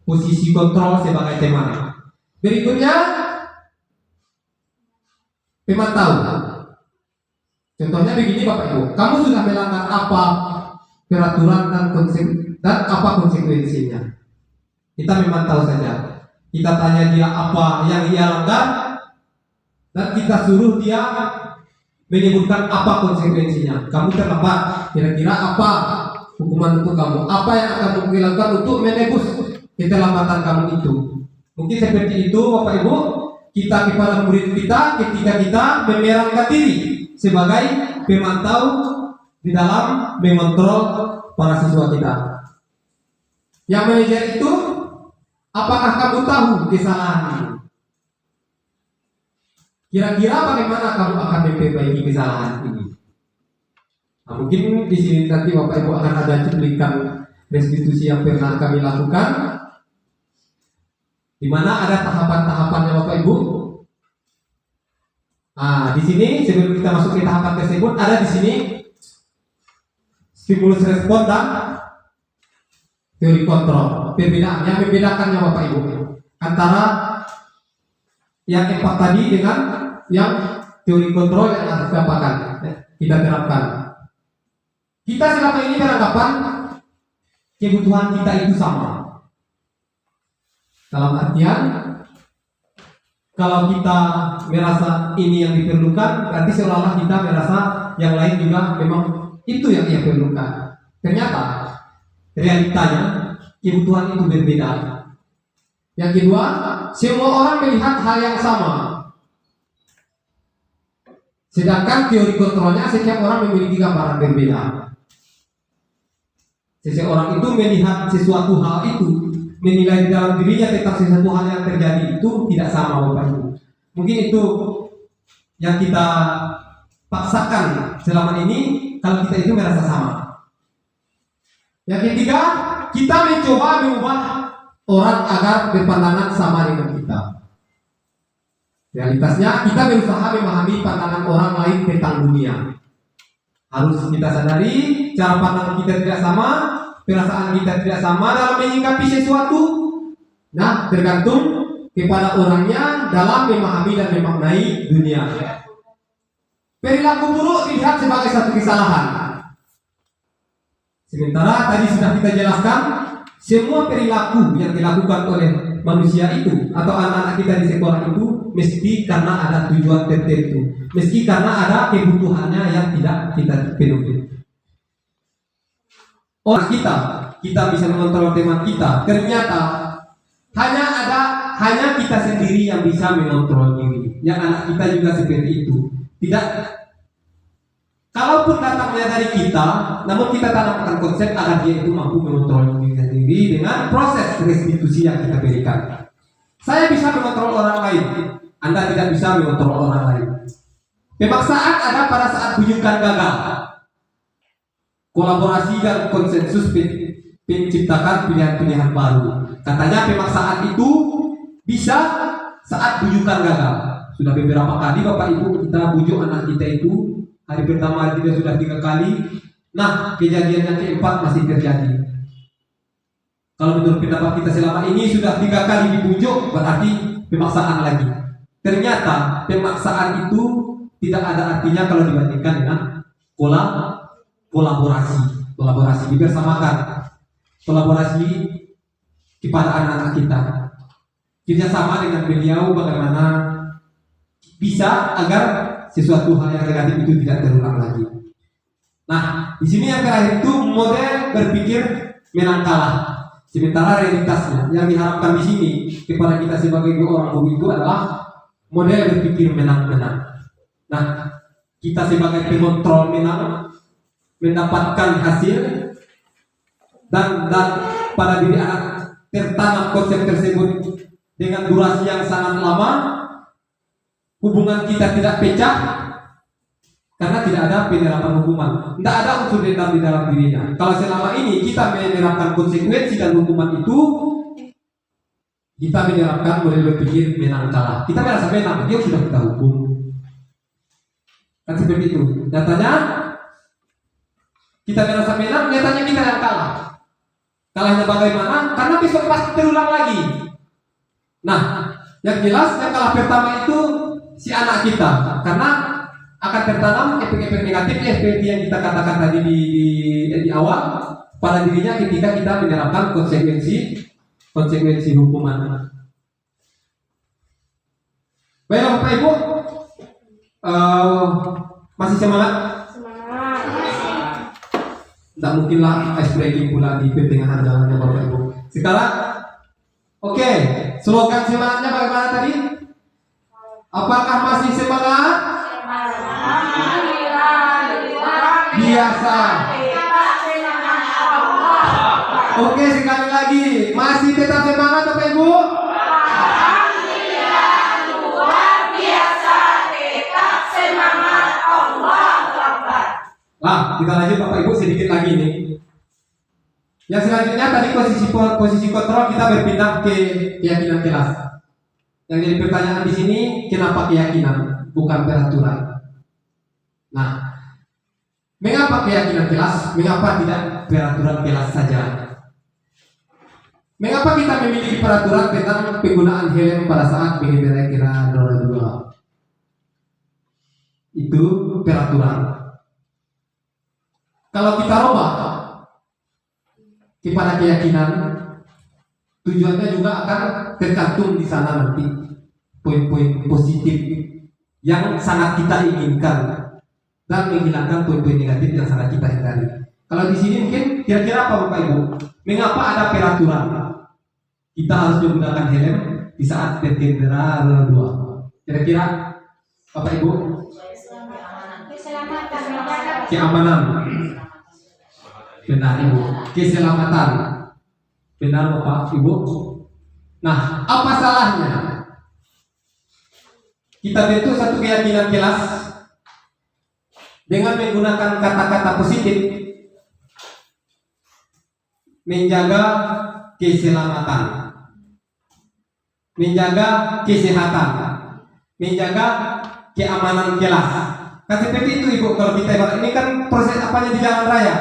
posisi kontrol sebagai teman. Berikutnya, pemantau. Contohnya begini Bapak Ibu, kamu sudah melanggar apa peraturan dan apa konsekuensinya. Kita memantau saja. Kita tanya dia apa yang ia langgar, dan kita suruh dia menyebutkan apa konsekuensinya. Kamu terlambat, kira-kira apa hukuman untuk kamu? Apa yang akan kamu lakukan untuk menebus keterlambatan kamu itu? Mungkin seperti itu Bapak Ibu, kita kepada murid kita ketika kita memerangkan diri sebagai pemantau di dalam mengontrol para siswa kita. Yang manajer itu, apakah kamu tahu kesalahan? Kira-kira bagaimana kamu akan memperbaiki kesalahan ini? Nah, mungkin di sini nanti Bapak Ibu akan ada cuplikan restitusi yang pernah kami lakukan, di mana ada tahapan-tahapannya Bapak Ibu. Nah, di sini sebelum kita masuk ke tahapan tersebut, ada di sini stimulus respon dan teori kontrol. Perbedaan yang membedakannya Bapak Ibu antara yang 4 tadi dengan yang teori kontrol yang harus kita terapkan. Kita selama ini beranggapan kebutuhan kita itu sama. Dalam artian, kalau kita merasa ini yang diperlukan, berarti seolah-olah kita merasa yang lain juga memang itu yang ia perlukan. Ternyata realitanya kebutuhan itu berbeda. Yang kedua, semua orang melihat hal yang sama. Sedangkan teori kontrolnya setiap orang memiliki gambaran berbeda. Seseorang itu melihat sesuatu hal itu, menilai di dalam dirinya tentang sesuatu hal yang terjadi itu tidak sama Bapak Ibu. Mungkin itu yang kita paksakan selama ini kalau kita itu merasa sama. Yang ketiga, kita mencoba mengubah orang agar berpandangan sama dengan kita. Realitasnya kita berusaha memahami pandangan orang lain tentang dunia. Harus kita sadari cara pandang kita tidak sama, perasaan kita tidak sama dalam menyikapi sesuatu. Nah, tergantung kepada orangnya dalam memahami dan memaknai dunia. Perilaku buruk dilihat sebagai satu kesalahan. Sementara tadi sudah kita jelaskan, semua perilaku yang dilakukan oleh manusia itu atau anak-anak kita di sekolah itu mesti karena ada tujuan tertentu, mesti karena ada kebutuhannya yang tidak kita penuhi. Orang kita bisa mengontrol teman kita. Ternyata hanya kita sendiri yang bisa mengontrol diri. Yang anak kita juga seperti itu. Tidak. Kalaupun datangnya dari kita, namun kita tanamkan konsep agar dia itu mampu mengontrol diri sendiri dengan proses restitusi yang kita berikan. Saya bisa mengontrol orang lain, Anda tidak bisa mengontrol orang lain. Pemaksaan ada pada saat bujukan gagal. Kolaborasi dan konsensus menciptakan pilihan-pilihan baru. Katanya pemaksaan itu bisa saat bujukan gagal. Sudah beberapa kali Bapak Ibu kita bujuk anak kita itu. Hari pertama juga sudah 3 kali. Nah, kejadian yang keempat masih terjadi. Kalau menurut pendapat kita selama ini sudah 3 kali dibujuk, berarti pemaksaan lagi. Ternyata pemaksaan itu tidak ada artinya kalau dibandingkan dengan kolaborasi dibersamakan, kolaborasi kepada anak-anak kita. Kerjasama dengan beliau bagaimana bisa agar sesuatu hal yang negatif itu tidak terulang lagi. Nah, di sini yang terakhir itu model berpikir menang kalah. Sementara realitasnya yang diharapkan di sini kepada kita sebagai orang guru itu adalah model berpikir menang-menang. Nah, kita sebagai pengontrol menang mendapatkan hasil dan pada diri anak tertanam konsep tersebut dengan durasi yang sangat lama. Hubungan kita tidak pecah karena tidak ada penerapan hukuman. Tidak ada unsur dendam di dalam dirinya. Kalau selama ini kita menerapkan konsekuensi dan hukuman itu, kita menerapkan model berpikir menang kalah. Kita merasa menang, dia sudah kita hukum. Kan seperti itu. Nyatanya kita merasa menang, nyatanya kita yang kalah. Kalahnya bagaimana? Karena besok pasti terulang lagi. Nah, yang jelas yang kalah pertama itu si anak kita, karena akan tertanam efek-efek negatif seperti yang kita katakan tadi di awal pada dirinya ketika kita menerapkan konsekuensi hukuman. Baik Bapak Ibu, masih semangat? Tidak mungkinlah ice breaking pula di pertengahan jalannya Bapak Ibu. Sekarang, oke, Slogan semangatnya bagaimana tadi? Apakah masih semangat? Biasa. Oke, sekali lagi, masih tetap semangat Bapak Ibu? Nah, kita lanjut Bapak Ibu sedikit lagi nih. Yang selanjutnya tadi posisi kontrol kita berpindah ke keyakinan kelas. Yang jadi pertanyaan di sini, kenapa keyakinan bukan peraturan? Nah, mengapa keyakinan kelas? Mengapa tidak peraturan kelas saja? Mengapa kita memiliki peraturan tentang penggunaan helm pada saat mengendarai kendaraan roda 2? Itu peraturan. Kalau kita rubah kepada keyakinan, tujuannya juga akan tercantum di sana nanti poin-poin positif yang sangat kita inginkan dan menghilangkan poin-poin negatif yang sangat kita hindari. Kalau di sini mungkin kira-kira apa Bapak Ibu? Mengapa ada peraturan kita harus menggunakan helm di saat berkendara roda 2? Kira-kira Bapak Ibu? Keamanan. Benar Ibu. Keselamatan. Benar Bapak Ibu. Nah, apa salahnya kita bentuk satu keyakinan kelas dengan menggunakan kata-kata positif, menjaga keselamatan, menjaga kesehatan, menjaga keamanan kelas. Kan seperti itu Ibu, kalau kita ibarat ini kan proses apanya di jalan raya.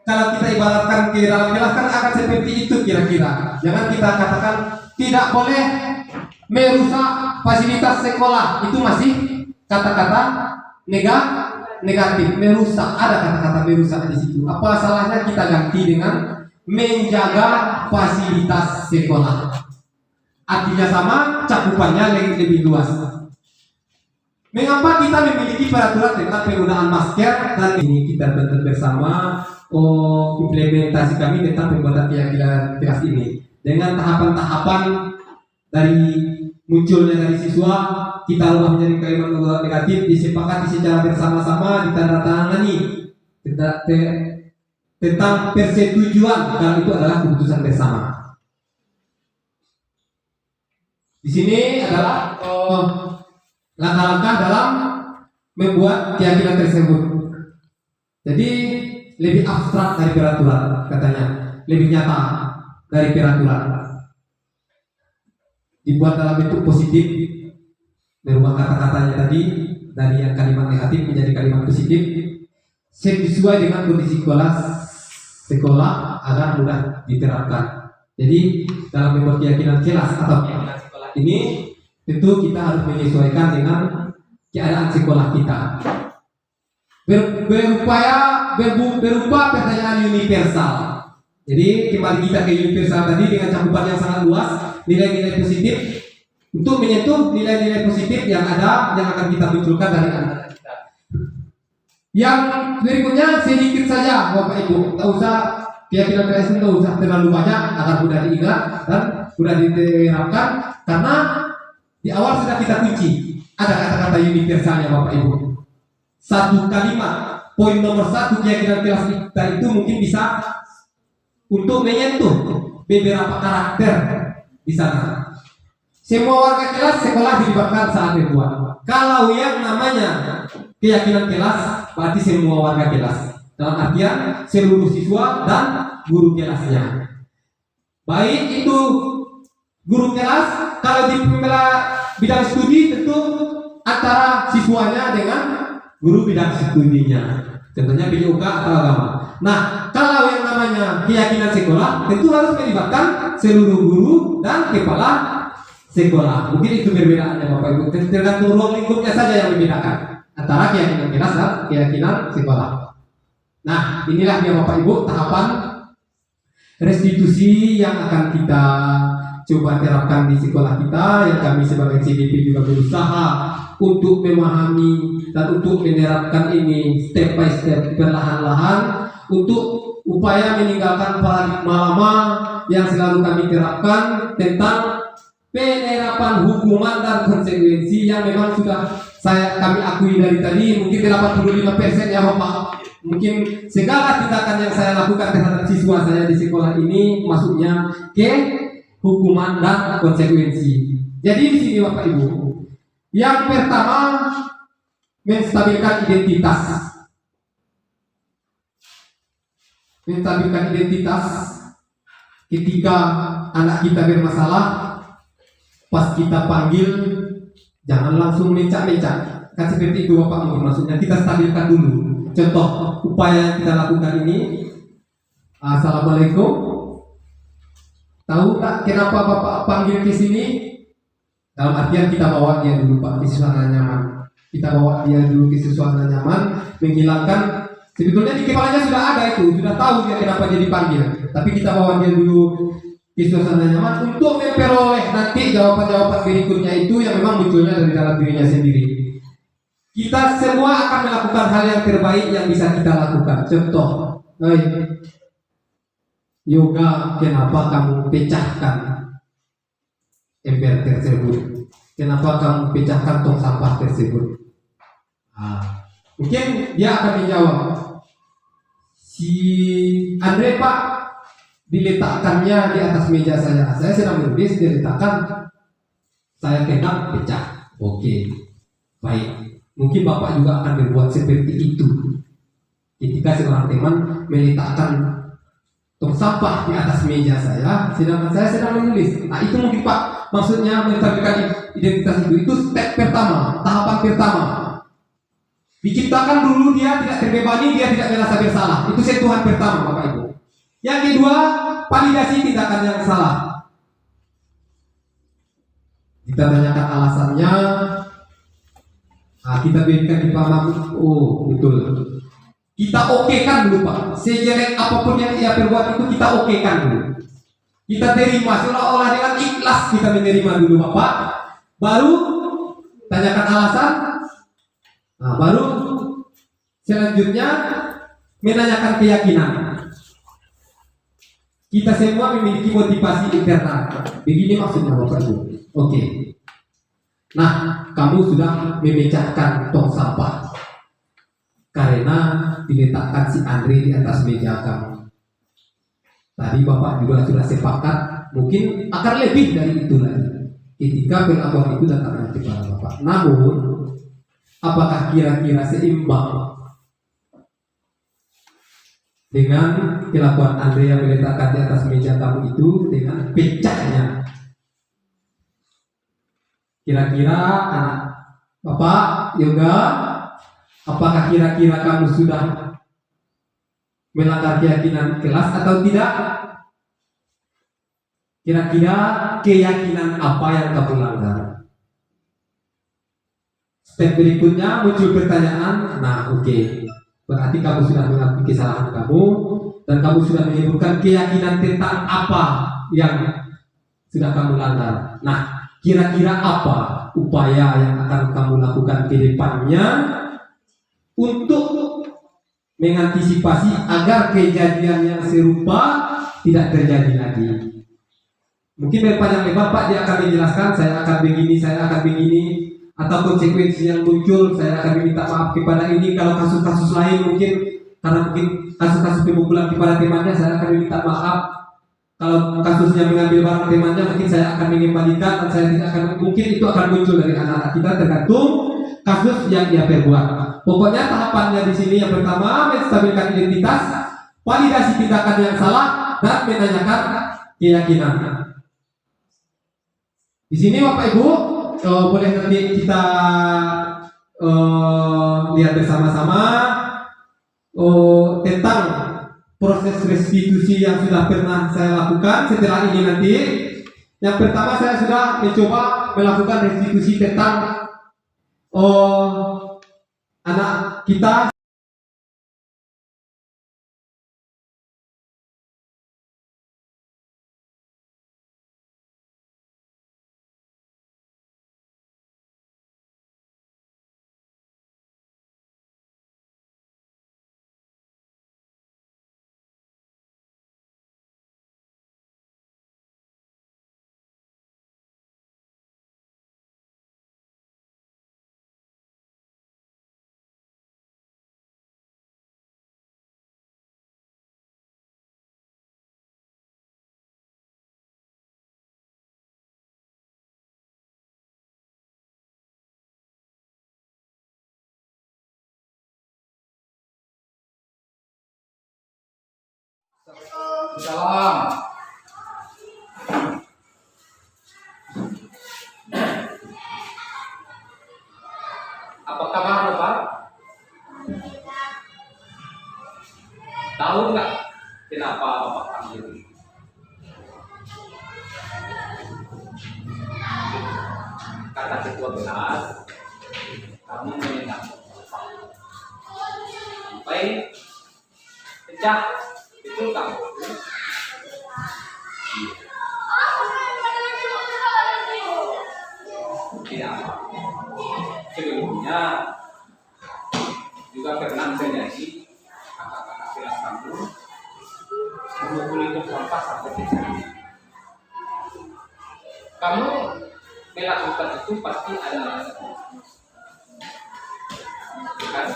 Kalau kita ibaratkan ke dalam kelas kan akan seperti itu kira-kira. Jangan kita katakan tidak boleh merusak fasilitas sekolah. Itu masih kata-kata negatif. Merusak, ada kata-kata merusak di situ. Apa salahnya kita ganti dengan menjaga fasilitas sekolah? Artinya sama, cakupannya lebih luas. Mengapa kita memiliki peraturan tentang penggunaan masker dan ini kita tentu bersama implementasi kami tentang pembuatan keyakinan kelas ini dengan tahapan-tahapan dari munculnya dari siswa kita ubah menjadi kalimat negatif, disepakati secara bersama-sama, ditandatangani tentang persetujuan kalau itu adalah keputusan bersama. Di sini adalah langkah-langkah dalam membuat keyakinan tersebut. Jadi lebih abstrak dari peraturan katanya, lebih nyata dari peraturan. Dibuat dalam bentuk positif, merubah kata-katanya tadi dari yang kalimat negatif menjadi kalimat positif, sesuai dengan kondisi sekolah agar mudah diterapkan. Jadi dalam membuat keyakinan kelas atau keyakinan sekolah ini tentu kita harus menyesuaikan dengan keadaan sekolah kita. Berupa pertanyaan universal. Jadi kembali kita ke universal tadi dengan cakupan yang sangat luas, nilai-nilai positif untuk menyentuh nilai-nilai positif yang ada yang akan kita munculkan dari anak-anak kita. Yang berikutnya sedikit saja Bapak Ibu, tak usah keyakinan kelas itu tak usah terlalu banyak agar mudah diingat dan mudah diterapkan karena di awal sudah kita kunci ada kata-kata universalnya Bapak Ibu. Satu kalimat, poin nomor 1 keyakinan kelas kita itu mungkin bisa untuk menyentuh beberapa karakter di sana. Semua warga kelas sekolah dilibatkan saat membuat. Kalau yang namanya keyakinan kelas berarti semua warga kelas. Dalam artian seluruh siswa dan guru kelasnya. Baik itu guru kelas, kalau di bidang studi tentu antara siswanya dengan guru bidang studinya, contohnya PJUK atau agama. Nah, kalau yang namanya keyakinan sekolah tentu harus melibatkan seluruh guru dan kepala sekolah. Mungkin itu perbedaannya Bapak Ibu, tergantung ruang lingkupnya saja yang membedakan antara keyakinan kelas dan keyakinan sekolah. Nah, inilah dia Bapak Ibu tahapan restitusi yang akan kita coba terapkan di sekolah kita, yang kami sebagai CDP juga berusaha untuk memahami dan untuk menerapkan ini step by step perlahan-lahan untuk upaya meninggalkan paradigma lama yang selalu kami terapkan tentang penerapan hukuman dan konsekuensi yang memang sudah kami akui dari tadi, mungkin 85% ya Bapak. Mungkin segala tindakan yang saya lakukan terhadap siswa saya di sekolah ini masuknya ke hukuman dan konsekuensi. Jadi di sini Bapak Ibu, yang pertama menstabilkan identitas. Menstabilkan identitas ketika anak kita bermasalah, pas kita panggil jangan langsung mencak-mencak. Kan seperti itu Bapak mungkin maksudnya, kita stabilkan dulu. Contoh upaya yang kita lakukan ini, Assalamualaikum, tahu tak kenapa Bapak panggil ke sini? Dalam artian kita bawa dia dulu Pak ke suasana nyaman. Kita bawa dia dulu ke suasana nyaman, menghilangkan, sebetulnya di kepalanya sudah ada itu, sudah tahu dia kenapa dia dipanggil. Tapi kita bawa dia dulu ke suasana nyaman untuk memperoleh nanti jawaban-jawaban berikutnya itu yang memang munculnya dari dalam dirinya sendiri. Kita semua akan melakukan hal yang terbaik yang bisa kita lakukan. Contoh, yoga, kenapa kamu pecahkan ember tersebut? Kenapa kamu pecahkan tong sampah tersebut? Mungkin dia akan menjawab, si Andre Pak, diletakkannya di atas meja saya sedang menulis, diletakkan, saya tengok pecah. Oke, baik. Mungkin Bapak juga akan berbuat seperti itu ketika seorang teman meletakkan tong sampah di atas meja saya, sedangkan saya sedang menulis. Nah itu mungkin Pak, maksudnya menstabilkan identitas itu step pertama, tahapan pertama. Diciptakan dulu dia tidak terbebani, dia tidak merasa bersalah. Itu sentuhan pertama Bapak Ibu. Yang kedua, validasi tindakan yang salah. Kita tanyakan alasannya, kita berikan dipahami, oh betul. Kita okekan dulu Pak, sejelek apapun yang ia perbuat itu kita okekan dulu. Kita terima, seolah-olah dengan ikhlas kita menerima dulu Bapak. Baru tanyakan alasan. Nah, baru selanjutnya menanyakan keyakinan. Kita semua memiliki motivasi internal. Begini maksudnya Bapak Ibu. Oke. Nah, kamu sudah memecahkan tong sampah karena diletakkan si Andre di atas meja kamu. Tadi Bapak juga sudah sepakat, mungkin akan lebih dari itu lagi ketika pelakuan itu datang kepada Bapak. Namun, apakah kira-kira seimbang dengan kelakuan Andre yang diletakkan di atas meja kamu itu dengan pecahnya? Kira-kira anak Bapak Yoga, apakah kira-kira kamu sudah melanggar keyakinan kelas atau tidak? Kira-kira keyakinan apa yang kamu langgar? Step berikutnya muncul pertanyaan, nah oke, berarti kamu sudah mengakui kesalahan kamu dan kamu sudah menyebutkan keyakinan tentang apa yang sudah kamu langgar. Nah, kira-kira apa upaya yang akan kamu lakukan ke depannya untuk mengantisipasi agar kejadian yang serupa tidak terjadi lagi? Mungkin berpanjang lebar Pak, dia akan menjelaskan, saya akan begini, atau konsekuensi yang muncul, saya akan meminta maaf kepada ini. Kalau kasus-kasus lain mungkin, karena mungkin kasus-kasus pemukulan kepada temannya, saya akan meminta maaf. Kalau kasusnya mengambil barang temannya, mungkin saya akan mengembalikan, dan saya tidak akan, mungkin itu akan muncul dari anak-anak kita tergantung kasus yang dia perbuat. Pokoknya tahapannya di sini yang pertama menstabilkan identitas, validasi tindakan yang salah, dan menanyakan keyakinan. Di sini Bapak Ibu boleh nanti kita lihat bersama-sama tentang proses restitusi yang sudah pernah saya lakukan setelah ini nanti. Yang pertama saya sudah mencoba melakukan restitusi tentang anak kita Salam. Apa kabar Bapak? Tahu nggak kenapa Bapak panggil? Kata ketua kelas, kamu menendang sampai pecah. Betul kamu? Tidak apa. Sebelumnya juga pernah terjadi kakak-kakak kelas kamu memukuli tong sampah sampai pecah. Kamu melakukan itu pasti ada alasan, kan?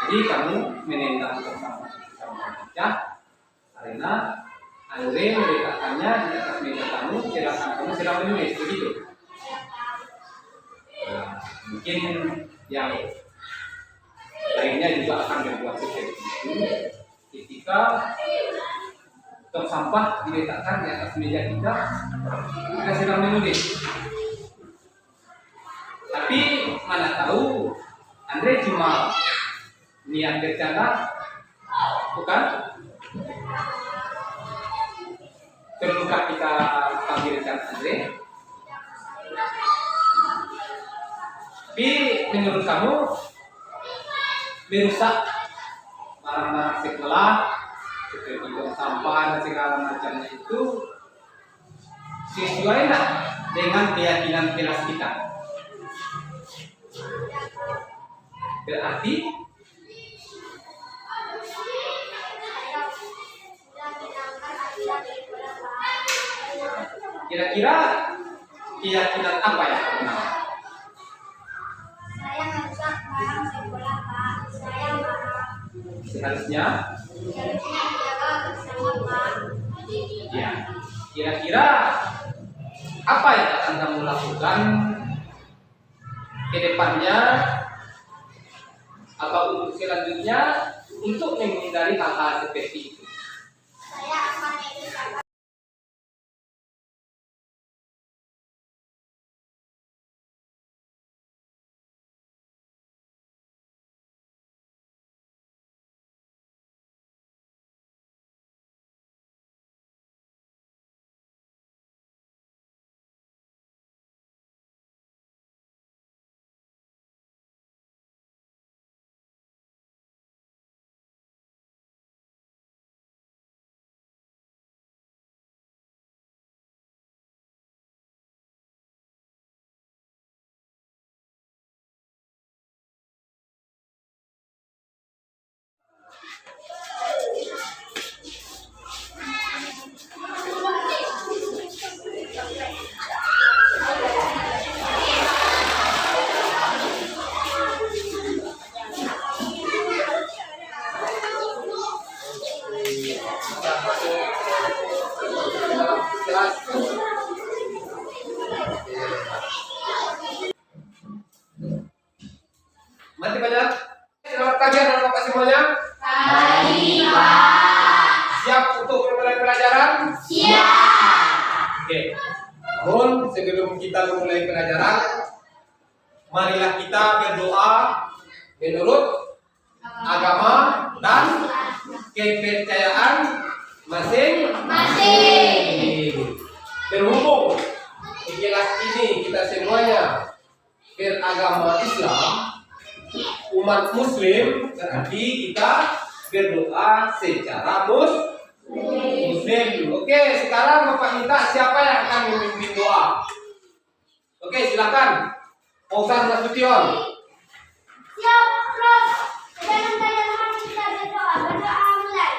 Jadi kamu menendang tong sampah pecah karena Andre meletakkannya di atas meja kamu, sedangkan kamu sedang menulis, begitu. Nah, mungkin yang lainnya juga akan berbuat seperti itu ketika tong sampah diletakkan di atas meja kita sedang menulis. Tapi mana tahu Andre cuma niat bercanda, bukan? Perlukah kita panggilkan Andre? Tapi menurut kamu merusak barang-barang sekolah seperti tong sampah dan segala macamnya itu sesuai nggak dengan keyakinan kelas kita? Berarti kira-kira keyakinan apa yang kamu nampak? Saya merusak barang sekolah, Pak. Saya marah. Seharusnya Menjaga bersama, Pak. ya. Kira-kira apa yang akan kamu lakukan ke depannya atau untuk selanjutnya untuk menghindari hal-hal seperti itu? Saya akan menyelesaikan. Mati banyak. Selamat pagi anak bapak semuanya. Pagi, Pak. Siap untuk memulai pelajaran? Siap. Oke. Namun sebelum kita memulai pelajaran, marilah kita berdoa menurut agama dan kepercayaan masing-masing. Berhubung di kelas ini kita semuanya beragama Islam, umat Muslim, berarti kita berdoa secara Muslim. Oke, sekarang Bapak minta siapa yang akan memimpin doa? Oke, silakan. Fauzan Nasution. Siap, Prof. Dalam kita berdoa. Berdoa mulai.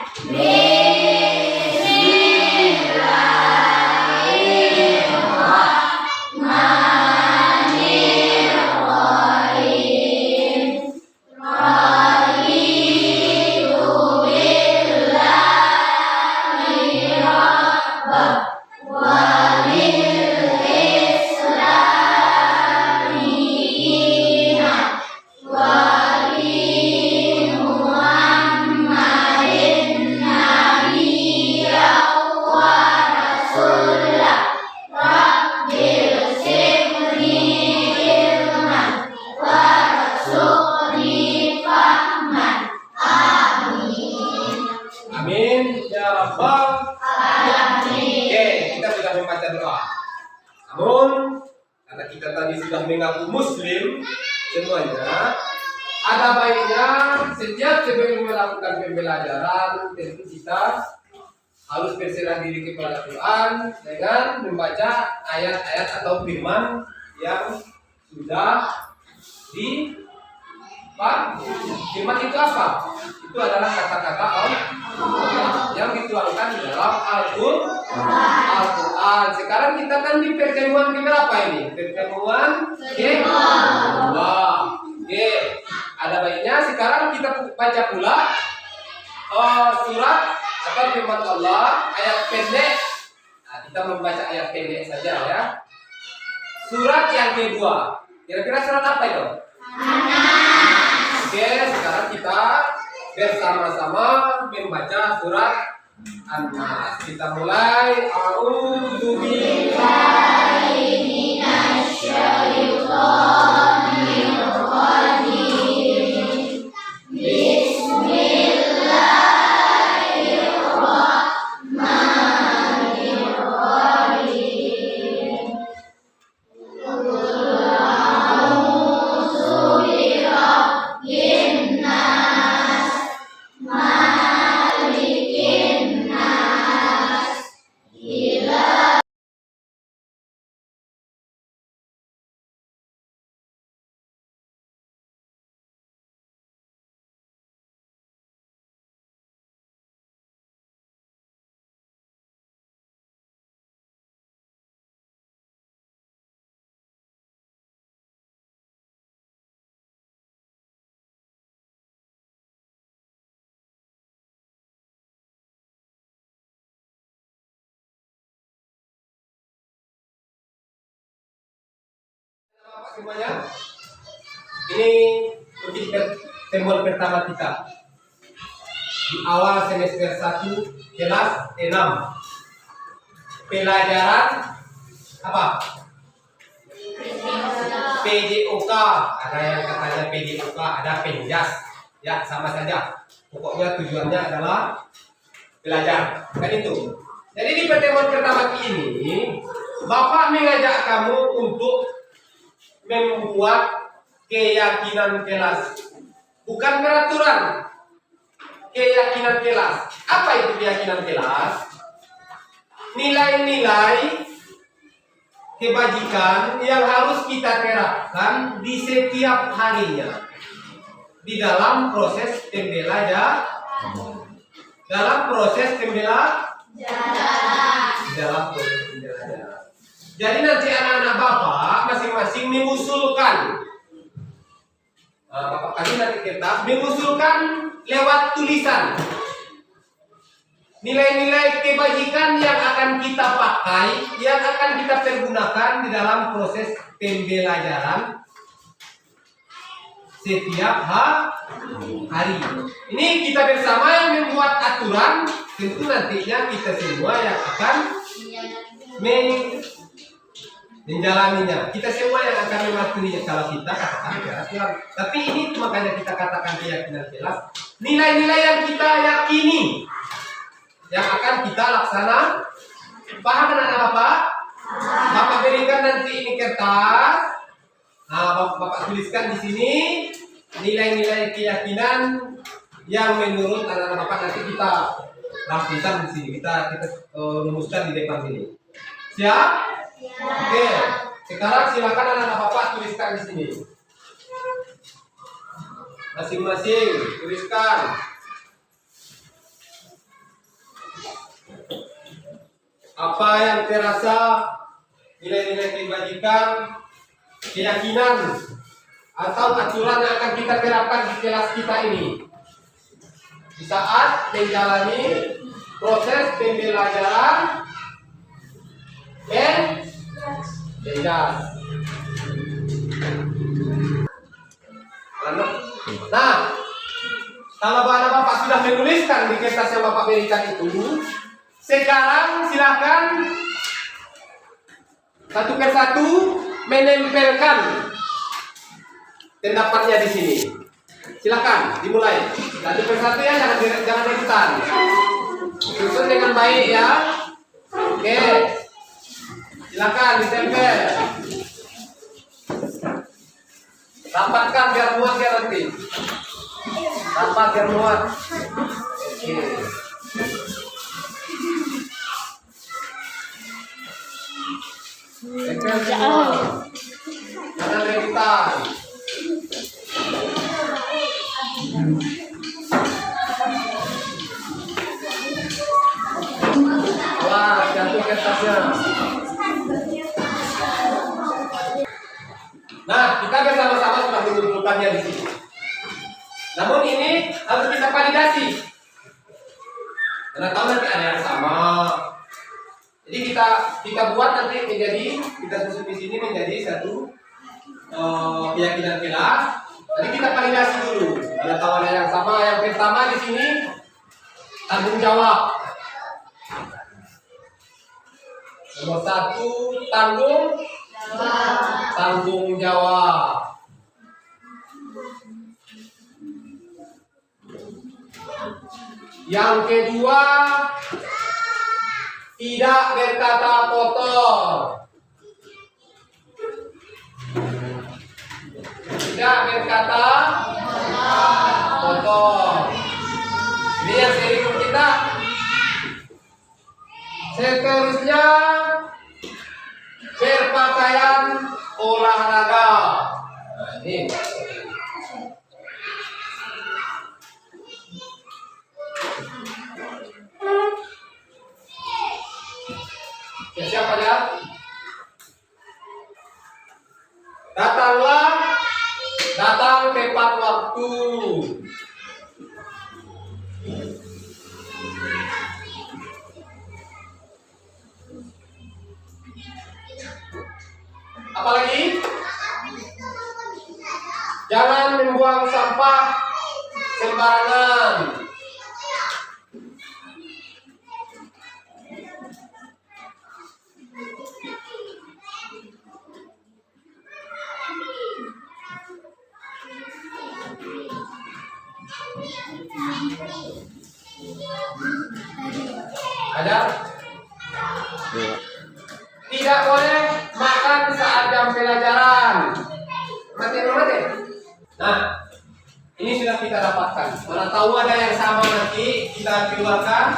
Amin ya rabbal alamin. Oke, kita sudah membaca doa. Namun karena kita tadi sudah mengaku muslim semuanya, ada baiknya setiap sebelum melakukan pembelajaran tentu kita harus berserah diri kepada Tuhan dengan membaca ayat-ayat atau firman yang sudah di firman itu apa? Itu adalah kata-kata Allah yang dituangkan di dalam Al-Quran. Sekarang kita kan di pertemuan keberapa ini? Pertemuan kedua. Oke, ada baiknya sekarang kita baca pula surat atau firman Allah ayat pendek. Nah, kita membaca ayat pendek saja ya. Surat yang kedua. Kira-kira surat apa itu? Oke, sekarang kita bersama-sama membaca surat An-Nas. Kita mulai. A'udzubillahi minasyaitonir rajim. Bismillahirrahmanirrahim. Semuanya, ini untuk pertemuan pertama kita di awal semester 1 kelas 6. Pelajaran apa? PJOK. Ada yang katanya PJOK, ada penjas. Ya, sama saja. Pokoknya tujuannya adalah belajar. Kan itu. Jadi di pertemuan pertama ini, Bapak mengajak kamu untuk membuat keyakinan kelas, bukan peraturan. Keyakinan kelas. Apa itu keyakinan kelas? Nilai-nilai kebajikan yang harus kita terapkan di setiap harinya di dalam proses pembelajaran. Dalam proses pembelajaran. Jadi nanti anak-anak Bapak masing-masing mengusulkan. Bapak kami nanti kita mengusulkan lewat tulisan nilai-nilai kebajikan yang akan kita pakai, yang akan kita pergunakan di dalam proses pembelajaran setiap hari. Ini kita bersama yang membuat aturan, tentu nantinya kita semua yang akan menjalaninya. Kita semua yang akan mematuhinya. Kalau kita katakan jelas, tapi ini makanya kita katakan keyakinan jelas. Nilai-nilai yang kita yakini, yang akan kita laksana. Paham anak-anak Bapak? Bapak berikan nanti ini kertas. Nah, Bapak tuliskan di sini nilai-nilai keyakinan yang menurut anak-anak Bapak. Nanti kita langsungkan di sini. Kita rumuskan di depan sini. Siap? Oke, sekarang silakan anak-anak Bapak tuliskan di sini. Masing-masing tuliskan. Apa yang terasa nilai-nilai kebajikan, keyakinan, atau aturan yang akan kita terapkan di kelas kita ini di saat menjalani proses pembelajaran penjas. Nah, kalau Bapak sudah menuliskan di kertas yang Bapak berikan itu, sekarang silakan satu persatu menempelkan pendapatnya di sini. Silakan dimulai. Satu persatu ya, jangan rebutan. Susun dengan baik ya. Oke. Silakan ditempel. Rapatkan biar muat ya nanti. Rapat biar muat. Oke. Tempel semua. Jangan rebutan. Wah, jatuh kertasnya. Nah, kita bersama-sama sudah mengumpulkannya di sini. Namun ini harus kita validasi. Karena tahu nanti ada yang sama. Jadi kita buat nanti menjadi, kita susun di sini menjadi satu keyakinan kita. Jadi kita validasi dulu. Ada tahu ada yang sama. Yang pertama di sini tanggung jawab. Nomor 1 tanggung jawab. Yang kedua, tidak berkata kotor. Tidak berkata kotor. Ini yang sering kita. Seterusnya, berpakaian olahraga. Nah, ini. Siapa ya? Datang tepat waktu. Apalagi? Jangan membuang sampah sembarangan. Ada? Tidak boleh makan saat jam pelajaran. Mati. Nah, ini sudah kita dapatkan. Mana tahu ada yang sama nanti kita keluarkan.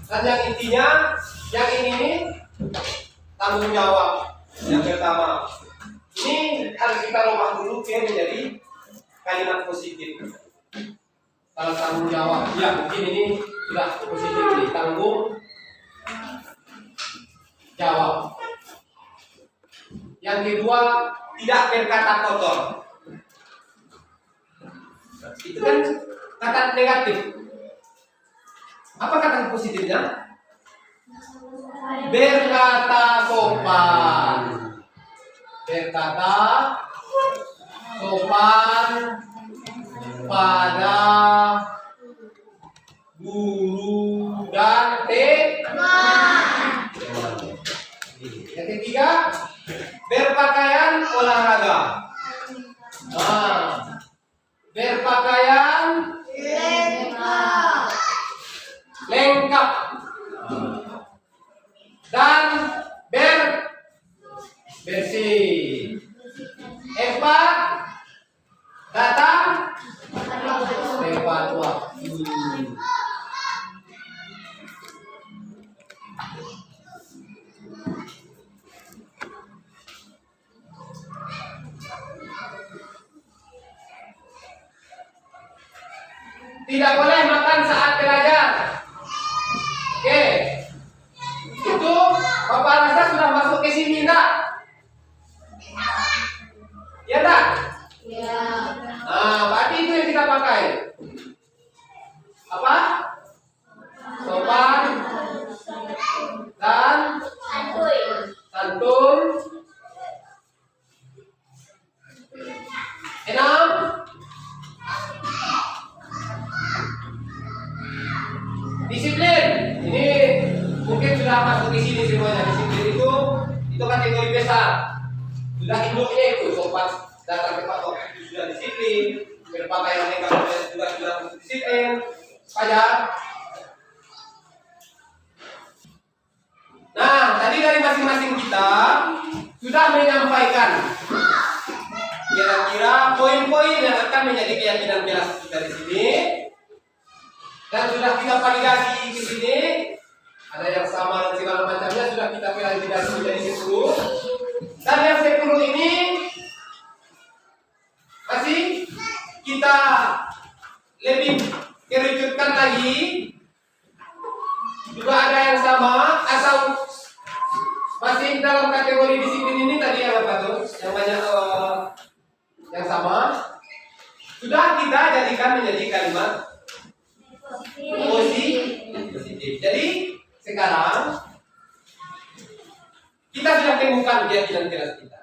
Dan yang intinya, yang ini tanggung jawab. Yang pertama, ini harus kita ubah dulu menjadi kalimat positif. Kalau tanggung jawab, ya mungkin ini sudah positif nih, tanggung jawab. Yang kedua, tidak berkata kotor. Itu kan kata negatif. Apa kata positifnya? Berkata sopan. Berkata sopan pada guru dan teman. Yang ketiga, berpakaian olahraga. Nah, berpakaian lengkap dan bersih. Empat, datang tepat waktu. Tidak boleh makan saat belajar. Oke. Itu Bapak rasa sudah masuk ke sini enggak? Ya enggak? Ya. Nah, berarti itu yang kita pakai. Apa? Sopan dan santun. 6, disiplin. Ini mungkin sudah masuk di sini semuanya. Disiplin itu kategori besar. Sudah induknya itu sopan, datang tepat waktu itu sudah disiplin. Berpakaian lengkap juga sudah disiplin. Pajak. Nah, tadi dari masing-masing kita sudah menyampaikan kira-kira poin-poin yang akan menjadi keyakinan kelas kita di sini, dan sudah kita validasi di sini. Ada yang sama dan segala macamnya sudah kita validasi menjadi 10. Dan yang 10 ini masih kita lebih kerucutkan lagi. Juga ada yang sama atau masih dalam kategori disiplin ini tadi yang apa tuh? Yang banyak yang sama sudah kita jadikan menjadi kalimat positif. Jadi sekarang kita sudah temukan keyakinan kelas kita.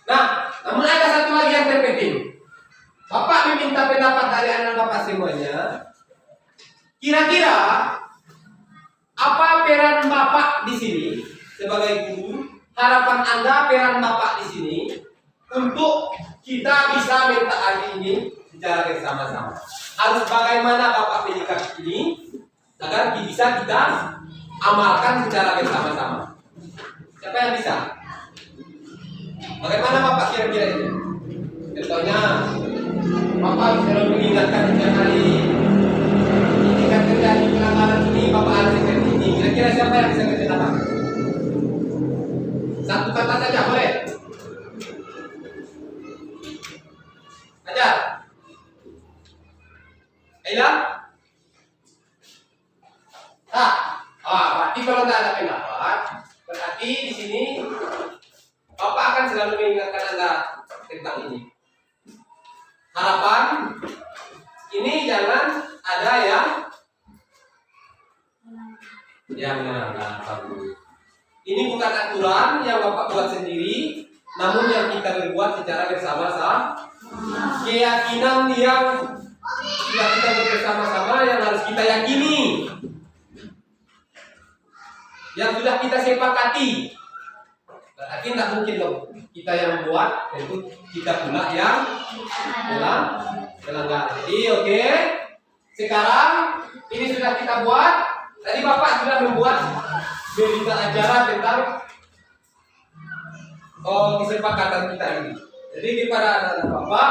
Nah, namun ada satu lagi yang terpenting. Bapak meminta pendapat dari anak bapak semuanya. Kira-kira apa peran bapak di sini sebagai guru? Harapan Anda, peran bapak di sini untuk kita bisa mentaati ini secara bersama-sama. Harus bagaimana bapak menyikapi ini agar bisa kita amalkan secara bersama-sama. Siapa yang bisa? Bagaimana bapak kira-kira ini? Contohnya, bapak selalu mengingatkan setiap hari jika terjadi pelanggaran ini, bapak harus seperti ini. Kira-kira siapa yang bisa menceritakan? Satu kata saja boleh. Ajar. Aila? Berarti kalau tidak ada pendapat, berarti di sini bapak akan selalu mengingatkan Anda tentang ini. Harapan ini jangan ada yang menangkap. Ini bukan aturan yang bapak buat sendiri, namun yang kita berbuat secara bersama-sama. Keyakinan yang sudah kita bersama-sama yang harus kita yakini, yang sudah kita sepakati. Berarti tidak mungkin dong kita yang membuat, tentu kita pula yang melanggar. Jadi oke. Sekarang ini sudah kita buat. Tadi bapak sudah membuat berita acara tentang kesepakatan kita ini. Jadi kepada anak-anak bapak,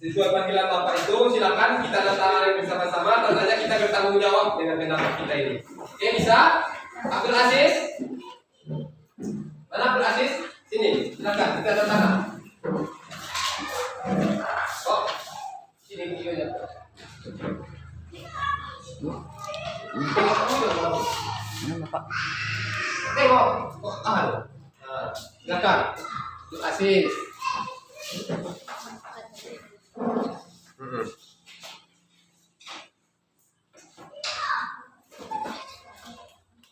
sesuai panggilan bapak itu silakan kita datang bersama-sama. Tentunya kita bertanggung jawab dengan pendapat kita ini. Oke, bisa? Abdul Aziz, mana Abdul Aziz? Sini, silakan kita datang. Oh, sini videonya. Tengok. Silakan. Abdul Aziz.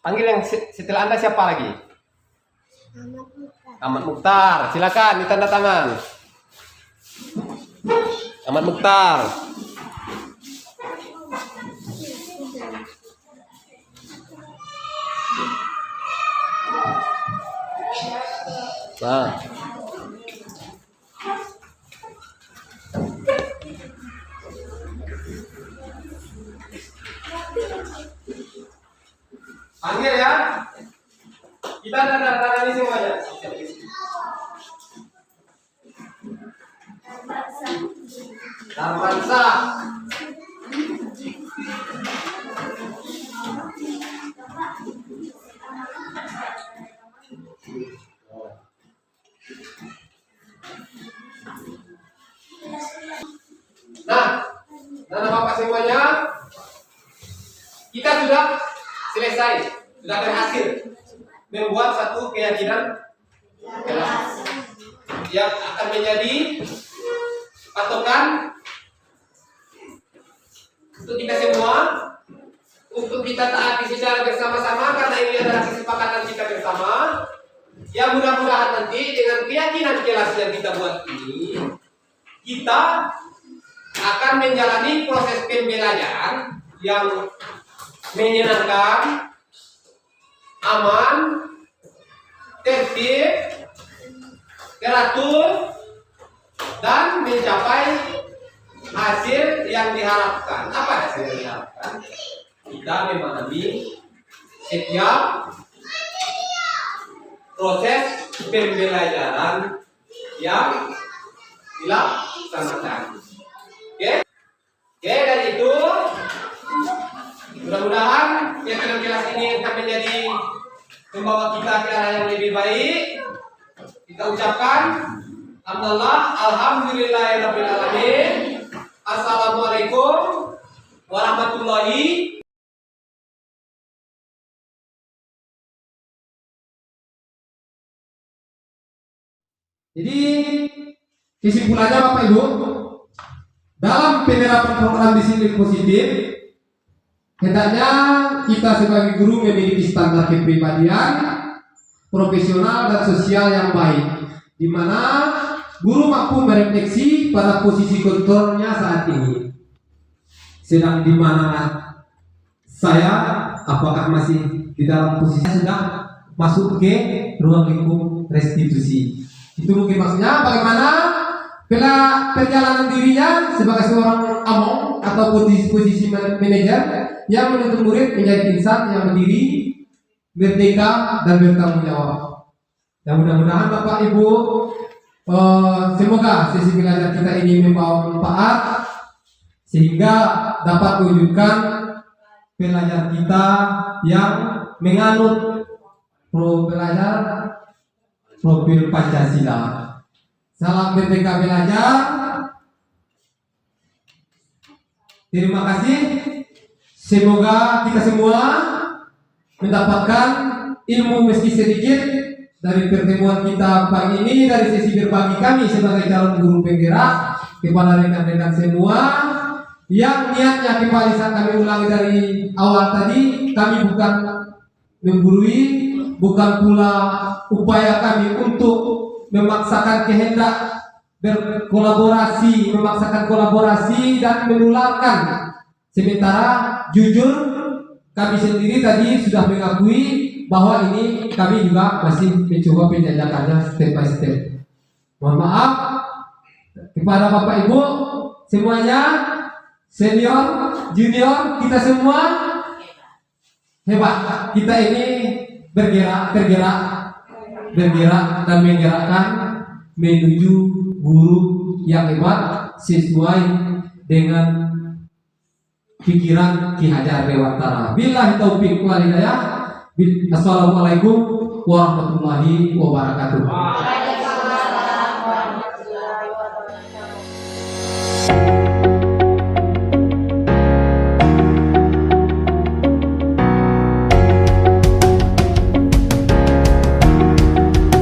Panggil yang setelah Anda siapa lagi? Ahmad Mukhtar. Silakan ditanda tangan. Ahmad Mukhtar. Nah. Panggil ya. Kita tanda tangani semuanya. Darmansa. Nah, bapak semuanya, kita sudah selesai, sudah berhasil membuat satu keyakinan yang akan menjadi patokan untuk kita semua, untuk kita taati secara bersama-sama, karena ini adalah kesepakatan kita bersama. Ya, mudah-mudahan nanti dengan keyakinan kelas yang kita buat ini, kita akan menjalani proses pembelajaran yang menyenangkan, aman, tertib, teratur, dan mencapai hasil yang diharapkan. Apa hasil yang diharapkan? Kita memahami setiap proses pembelajaran yang dilaksanakan. Oke? Oke, dari itu mudah-mudahan kelas ini akan menjadi membawa kita ke arah yang lebih baik. Kita ucapkan alhamdulillahirabbil alamin. Assalamualaikum warahmatullahi. Jadi kesimpulannya Bapak Ibu, dalam penerapan program disiplin positif, hendaknya kita sebagai guru memiliki standar kepribadian, profesional dan sosial yang baik, di mana guru mampu merefleksi pada posisi kontrolnya saat ini. Sedang di mana saya, apakah masih di dalam posisi sudah masuk ke ruang lingkup restitusi? Itu mungkin maksudnya bagaimana perjalanan dirinya sebagai seorang among atau posisi manajer yang menuntut murid menjadi insan yang berdiri, merdeka dan bertanggung jawab. Dan mudah-mudahan Bapak Ibu, semoga sesi belajar kita ini membawa manfaat sehingga dapat mewujudkan pelajar kita yang menganut belajar profil Pancasila. Salam merdeka belajar. Terima kasih. Semoga kita semua mendapatkan ilmu meski sedikit dari pertemuan kita pagi ini, dari sesi berbagi kami sebagai calon guru penggerak kepada rekan-rekan semua yang niatnya kembali saat kami ulangi dari awal tadi, kami bukan menggurui, bukan pula upaya kami untuk memaksakan kehendak berkolaborasi, memaksakan kolaborasi dan menularkan. Sementara jujur kami sendiri tadi sudah mengakui bahwa ini kami juga masih mencoba penjajakannya step by step. Mohon maaf kepada Bapak Ibu semuanya, senior, junior, kita semua hebat. Kita ini bergerak dan menggerakkan menuju guru yang hebat sesuai dengan pikiran Ki Hajar Dewantara. Billahi taufik wal hidayah. Assalamualaikum warahmatullahi wabarakatuh.